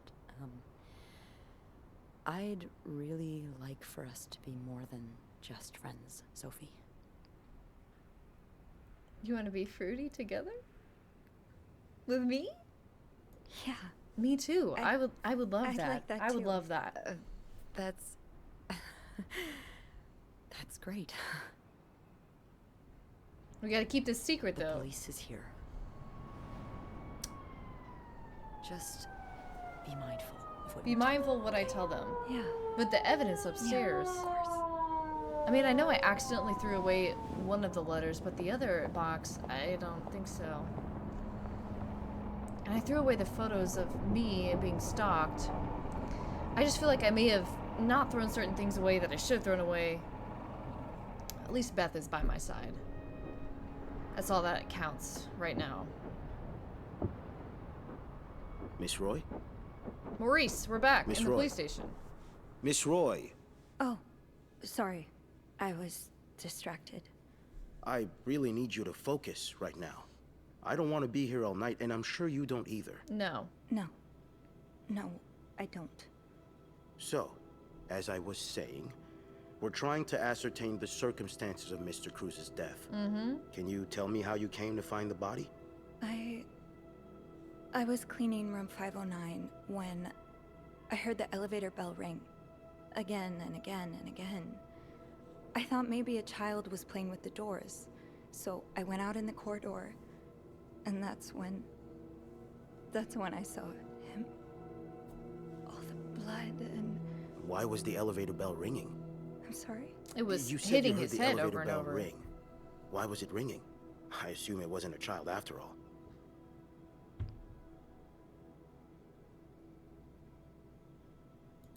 I'd really like for us to be more than just friends, Sophie.
You want to be fruity together? With me?
Yeah,
Me too. I would love
I'd
that.
like that
I would
too.
love that.
That's... that's great.
We gotta keep this secret
The
though.
police is here. Just be mindful of what
Be
you
mindful of what I tell them.
yeah.
But the evidence upstairs.
Yeah, of course.
I mean, I know I accidentally threw away one of the letters, but the other box, I don't think so. And I threw away the photos of me being stalked. I just feel like I may have not thrown certain things away that I should have thrown away. At least Beth is by my side. That's all that counts right now.
Miss Roy?
Maurice, we're back
Miss
in the
Roy.
police station.
Miss Roy,
Oh, sorry. I was distracted.
I really need you to focus right now. I don't want to be here all night, and I'm sure you don't either.
No.
No. No, I don't.
So, as I was saying, we're trying to ascertain the circumstances of Mr. Cruz's death.
Mm-hmm.
Can you tell me how you came to find the body?
I was cleaning room 509 when I heard the elevator bell ring. Again and again and again. I thought maybe a child was playing with the doors, so I went out in the corridor, and that's when I saw him. All the blood and...
Why was the elevator bell ringing?
I'm sorry?
It was
You said
hitting
you heard
his
the
head
elevator
over and
bell
over.
ring. Why was it ringing? I assume it wasn't a child after all.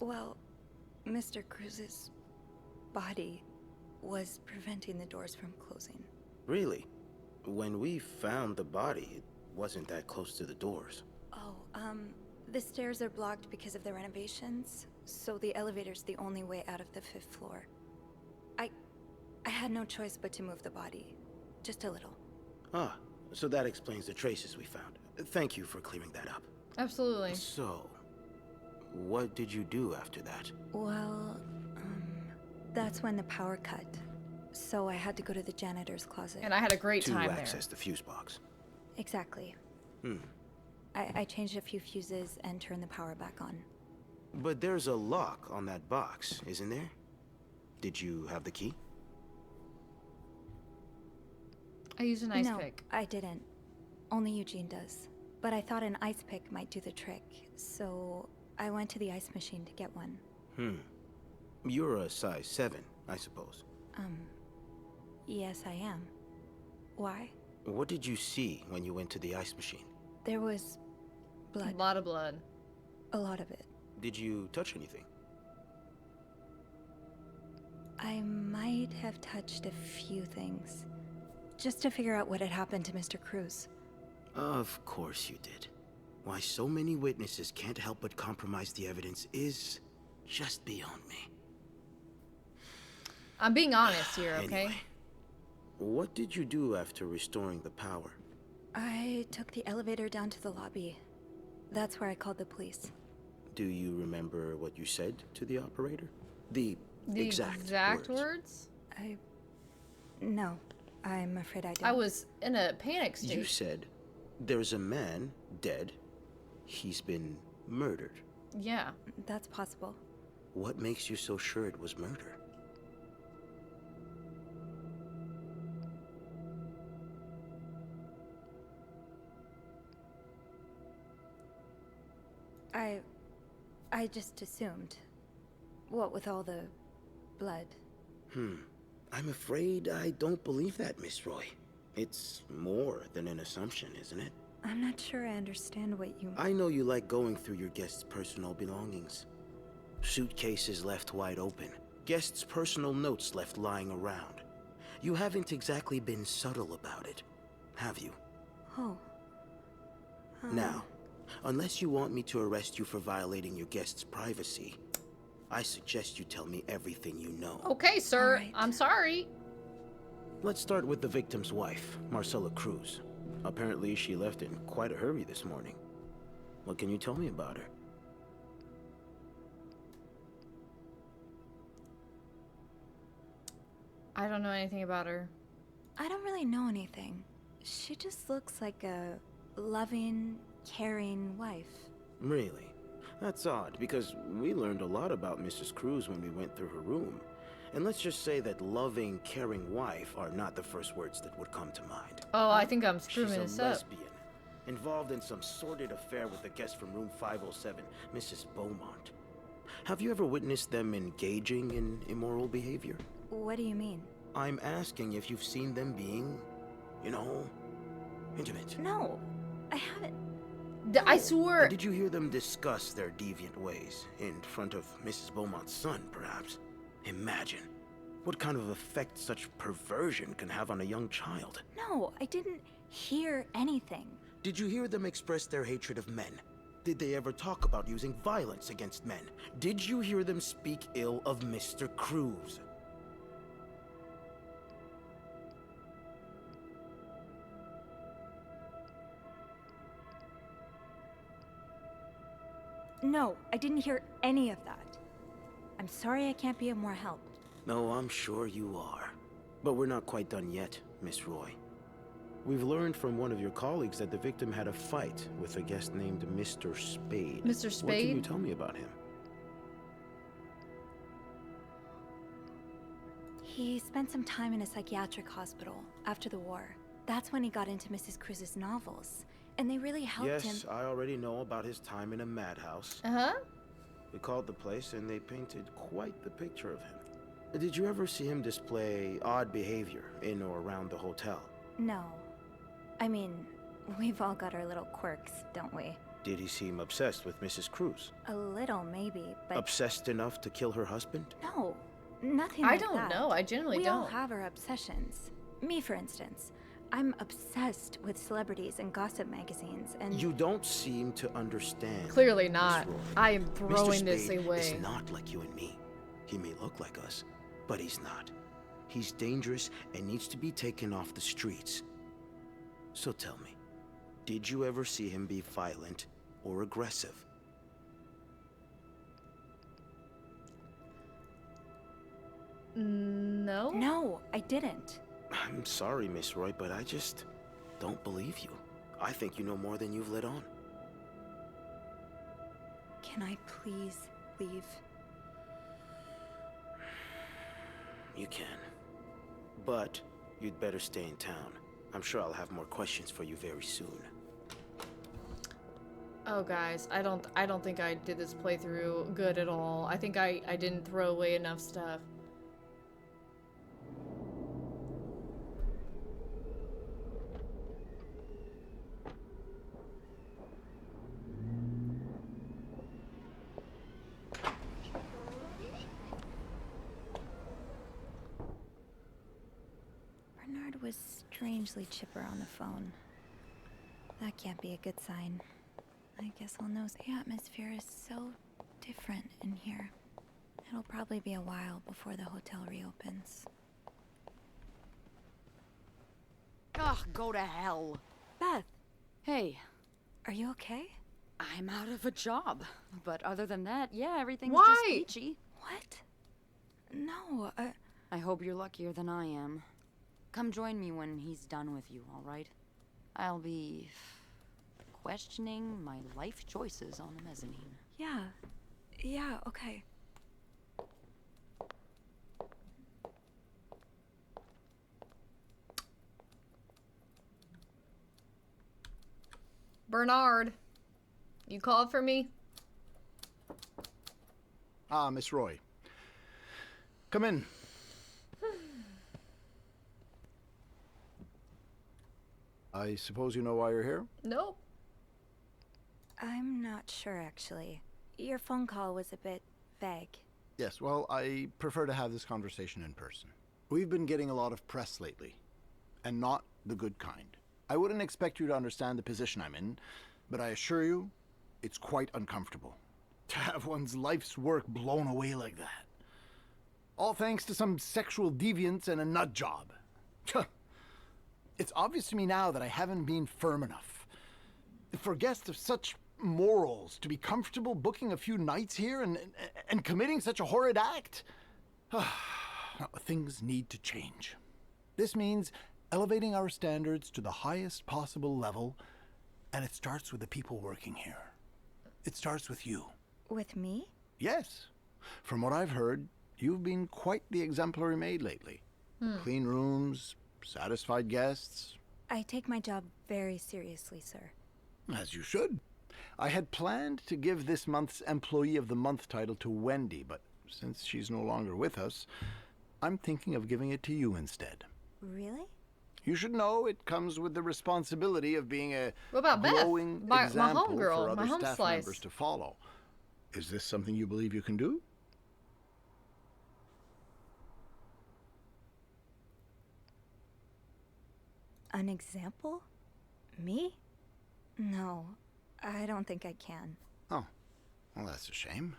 Well, Mr. Cruz's body was preventing the doors from closing.
Really? When we found the body, it wasn't that close to the doors.
Oh, the stairs are blocked because of the renovations, so the elevator's the only way out of the 5th floor. I had no choice but to move the body. Just a little.
Ah, so that explains the traces we found. Thank you for clearing that up.
Absolutely.
So, what did you do after that?
Well, that's when the power cut. So I had to go to the janitor's closet.
And I had a great time
To
there.
access the fuse box.
Exactly.
Hmm.
I changed a few fuses and turned the power back on.
But there's a lock on that box, isn't there? Did you have the key?
I used an ice
No,
pick.
I didn't. Only Eugene does. But I thought an ice pick might do the trick, so I went to the ice machine to get one.
You're a size 7, I suppose.
Yes, I am. Why?
What did you see when you went to the ice machine?
There was blood.
A lot of blood.
A lot of it.
Did you touch anything?
I might have touched a few things. Just to figure out what had happened to Mr. Cruz.
Of course you did. Why so many witnesses can't help but compromise the evidence is just beyond me.
I'm being honest here, okay?
Anyway, what did you do after restoring the power?
I took the elevator down to the lobby. That's where I called the police.
Do you remember what you said to the operator? The
exact words?
No. I'm afraid I don't.
I was in a panic state.
You said, there's a man dead. He's been murdered.
Yeah.
That's possible.
What makes you so sure it was murder?
I just assumed. What with all the blood.
I'm afraid I don't believe that, Miss Roy. It's more than an assumption, isn't it?
I'm not sure I understand what you...
I know you like going through your guests' personal belongings. Suitcases left wide open. Guests' personal notes left lying around. You haven't exactly been subtle about it, have you?
Oh.
Now, unless you want me to arrest you for violating your guests' privacy, I suggest you tell me everything you know.
Okay, sir.
All right.
I'm sorry.
Let's start with the victim's wife, Marcela Cruz. Apparently, she left in quite a hurry this morning. What can you tell me about her?
I don't know anything about her.
I don't really know anything. She just looks like a loving, caring wife.
Really? That's odd, because we learned a lot about Mrs. Cruz when we went through her room. And let's just say that loving, caring wife are not the first words that would come to mind.
Oh, I think I'm screwing
She's
this
a
up.
lesbian, involved in some sordid affair with a guest from room 507, Mrs. Beaumont. Have you ever witnessed them engaging in immoral behavior?
What do you mean?
I'm asking if you've seen them being, you know, intimate.
No, I haven't.
I swear.
Did you hear them discuss their deviant ways in front of Mrs. Beaumont's son, perhaps? Imagine what kind of effect such perversion can have on a young child.
No, I didn't hear anything.
Did you hear them express their hatred of men? Did they ever talk about using violence against men? Did you hear them speak ill of Mr. Cruz?
No, I didn't hear any of that. I'm sorry I can't be of more help.
No, I'm sure you are. But we're not quite done yet, Miss Roy. We've learned from one of your colleagues that the victim had a fight with a guest named Mr. Spade.
Mr. Spade?
What can you tell me about him?
He spent some time in a psychiatric hospital after the war. That's when he got into Mrs. Cruz's novels. And they really helped him.
Yes, I already know about his time in a madhouse.
Uh-huh.
We called the place and they painted quite the picture of him. Did you ever see him display odd behavior in or around the hotel?
No. I mean, we've all got our little quirks, don't we?
Did he seem obsessed with Mrs. Cruz?
A little, maybe, but...
Obsessed enough to kill her husband?
No, nothing
I
like
don't
that.
know. I genuinely
We
don't.
all have our obsessions. Me, for instance. I'm obsessed with celebrities and gossip magazines, and...
You don't seem to understand.
Clearly
Miss
not.
Roy.
I am
Mr.
throwing this
Spade
away.
is not like you and me. He may look like us, but he's not. He's dangerous and needs to be taken off the streets. So tell me, did you ever see him be violent or aggressive?
No?
No, I didn't.
I'm sorry, Miss Roy, but I just don't believe you. I think you know more than you've let on.
Can I please leave?
You can. But you'd better stay in town. I'm sure I'll have more questions for you very soon.
Oh, guys, I don't think I did this playthrough good at all. I think I didn't throw away enough stuff.
Bernard was strangely chipper on the phone. That can't be a good sign. I guess I'll know the atmosphere is so different in here. It'll probably be a while before the hotel reopens.
Ugh, go to hell.
Beth,
Hey,
are you okay?
I'm out of a job. But other than that, yeah, everything's
Why?
just peachy.
What? No,
I hope you're luckier than I am. Come join me when he's done with you, all right? I'll be questioning my life choices on the mezzanine.
yeah, okay.
Bernard, you called for me?
Ah, Miss Roy. Come in. I suppose you know why you're here?
Nope.
I'm not sure, actually. Your phone call was a bit vague.
Yes, well, I prefer to have this conversation in person. We've been getting a lot of press lately, and not the good kind. I wouldn't expect you to understand the position I'm in, but I assure you, it's quite uncomfortable. To have one's life's work blown away like that. All thanks to some sexual deviance and a nut job. It's obvious to me now that I haven't been firm enough. For guests of such morals to be comfortable booking a few nights here and committing such a horrid act. Things need to change. This means elevating our standards to the highest possible level, and it starts with the people working here. It starts with you.
With me?
Yes. From what I've heard, you've been quite the exemplary maid lately. Clean rooms, satisfied guests.
I take my job very seriously, sir.
As you should. I had planned to give this month's Employee of the Month title to Wendy, but since she's no longer with us, I'm thinking of giving it to you instead.
Really?
You should know it comes with the responsibility of being a
What about Beth?
glowing
My
example
homegirl,
for other
my home
staff
slice.
members to follow. Is this something you believe you can do?
An example? Me? No, I don't think I can.
Oh, well, that's a shame.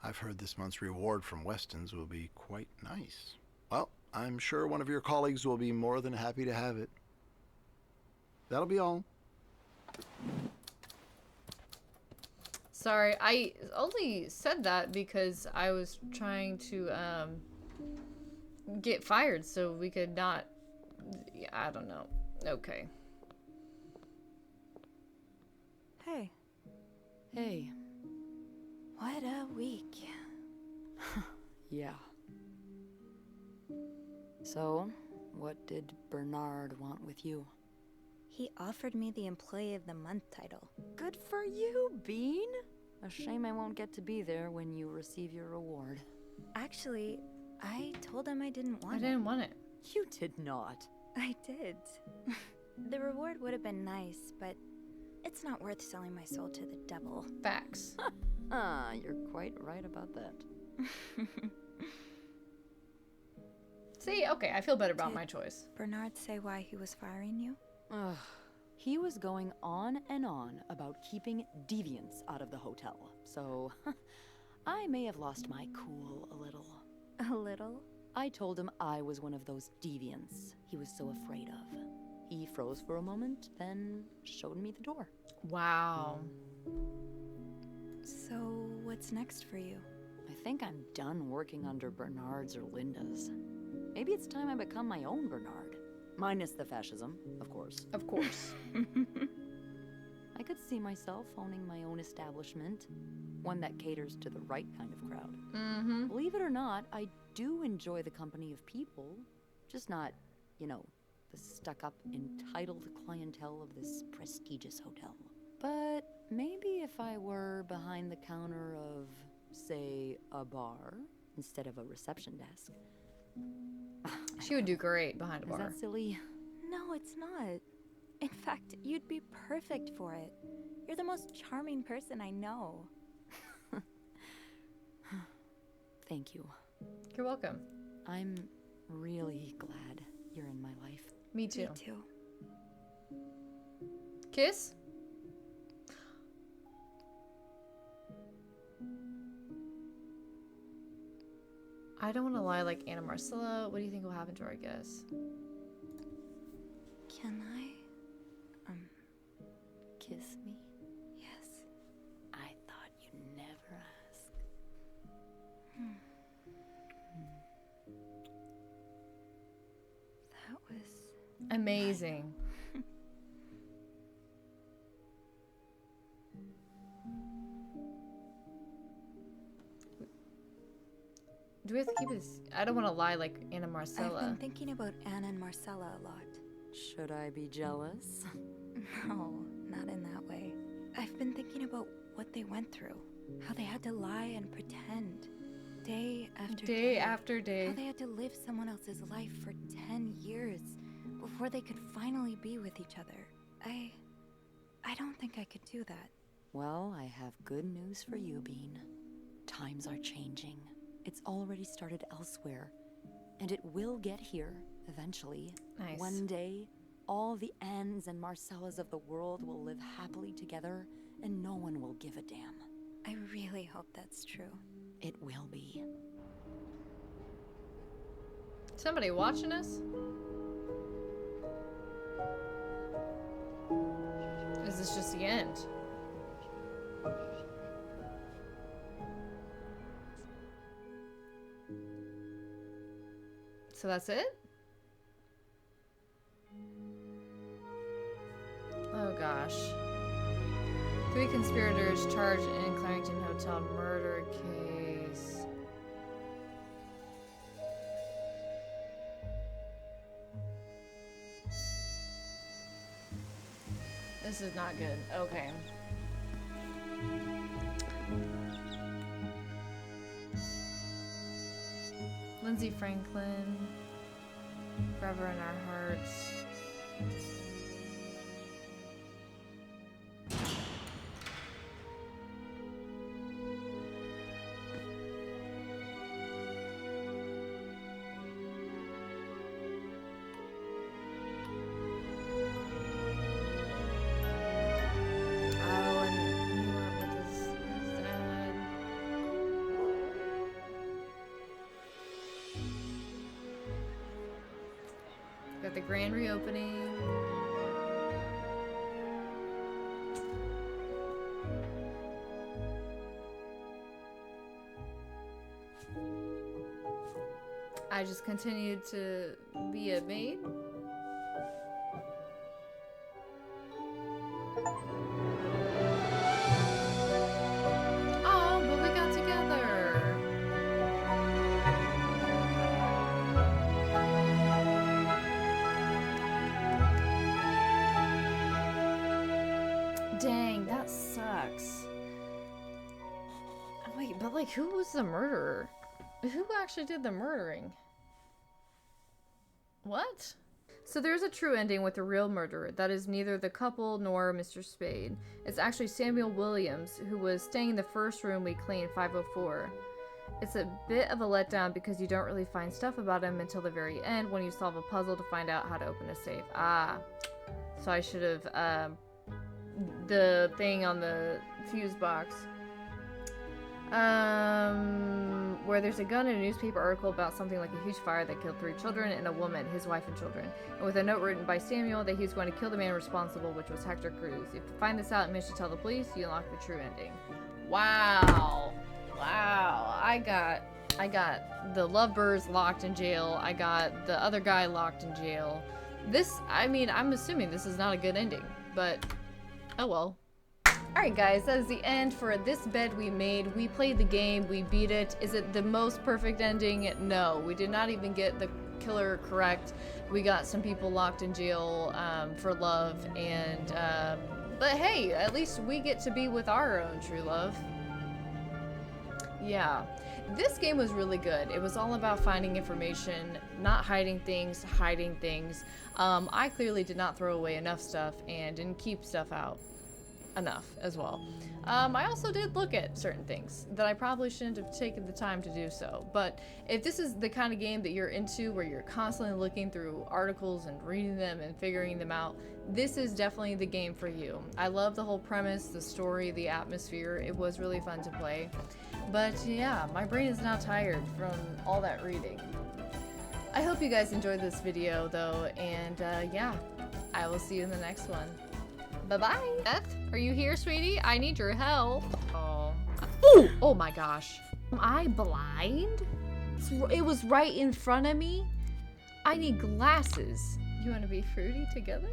I've heard this month's reward from Weston's will be quite nice. Well, I'm sure one of your colleagues will be more than happy to have it. That'll be all.
Sorry, I only said that because I was trying to get fired so we could not. Yeah, I don't know. Okay.
Hey,
Hey.
what a week.
Yeah. So, what did Bernard want with you?
He offered me the Employee of the Month title.
Good for you, Bean! A shame I won't get to be there when you receive your reward.
Actually, I told him I didn't want
I
it.
didn't want it.
You did not.
I did. The reward would have been nice, but it's not worth selling my soul to the devil.
Facts.
You're quite right about that.
See, okay, I feel better about
Did
my choice.
Bernard say why he was firing you?
Ugh. He was going on and on about keeping deviants out of the hotel, so I may have lost my cool a little.
A little?
I told him I was one of those deviants he was so afraid of. He froze for a moment, then showed me the door.
Wow.
So, what's next for you?
I think I'm done working under Bernard's or Linda's. Maybe it's time I become my own Bernard. Minus the fascism, of course.
Of course.
I could see myself owning my own establishment, one that caters to the right kind of crowd.
Mm-hmm.
Believe it or not, I do enjoy the company of people, just not, you know, the stuck-up, entitled clientele of this prestigious hotel. But maybe if I were behind the counter of, say, a bar, instead of a reception desk.
She would do great behind a
Is
bar.
that silly?
No, it's not. In fact, you'd be perfect for it. You're the most charming person I know.
Thank you.
You're welcome.
I'm really glad you're in my life.
Me too.
Me too.
Kiss? I don't want to lie like Anna Marcella. What do you think will happen to her, I guess?
Can I?
Kiss me?
Yes.
I thought you'd never ask.
That was...
Amazing. Do we have to keep this? I don't want to lie like Anna
I've
Marcella.
been thinking about Anna and Marcella a lot.
Should I be jealous?
No, not in that way. I've been thinking about what they went through. How they had to lie and pretend. Day after day.
Day after day.
How they had to live someone else's life for 10 years before they could finally be with each other. I don't think I could do that.
Well, I have good news for you, Bean. Times are changing. It's already started elsewhere. And it will get here, eventually.
Nice.
One day, all the Annes and Marcellas of the world will live happily together, and no one will give a damn.
I really hope that's true.
It will be.
Somebody watching us? Is this just the end? So that's it? Oh gosh. 3 conspirators charged in Clarington Hotel murder case. This is not good. Okay. Lindsay Franklin, forever in our hearts. Oh, and he went with his dad. Got the grand reopening. I just continued to be a maid. Oh, but we got together. Dang, that sucks. Wait, but like, who was the murderer? Who actually did the murdering? What? So there's a true ending with the real murderer. That is neither the couple nor Mr. Spade. It's actually Samuel Williams, who was staying in the first room we cleaned, 504. It's a bit of a letdown because you don't really find stuff about him until the very end when you solve a puzzle to find out how to open a safe. Ah. So I should have, the thing on the fuse box. Where there's a gun in a newspaper article about something like a huge fire that killed 3 children and a woman, his wife and children. And with a note written by Samuel that he was going to kill the man responsible, which was Hector Cruz. If you find this out and manage to tell the police, you unlock the true ending. Wow. Wow. I got the lovebirds locked in jail. I got the other guy locked in jail. This, I mean, I'm assuming this is not a good ending, but oh well. Alright guys, that is the end for this bed we made. We played the game, we beat it. Is it the most perfect ending? No, we did not even get the killer correct. We got some people locked in jail for love, and but hey, at least we get to be with our own true love. Yeah, this game was really good. It was all about finding information, not hiding things, hiding things. I clearly did not throw away enough stuff and didn't keep stuff out enough as well. I also did look at certain things that I probably shouldn't have taken the time to do so. But if this is the kind of game that you're into, where you're constantly looking through articles and reading them and figuring them out, this is definitely the game for you. I love the whole premise, the story, the atmosphere. It was really fun to play. But yeah, my brain is now tired from all that reading. I hope you guys enjoyed this video though, and yeah, I will see you in the next one. Bye-bye. Beth, are you here, sweetie? I need your help. Oh. Ooh! Oh my gosh. Am I blind? It was right in front of me. I need glasses. You want to be fruity together?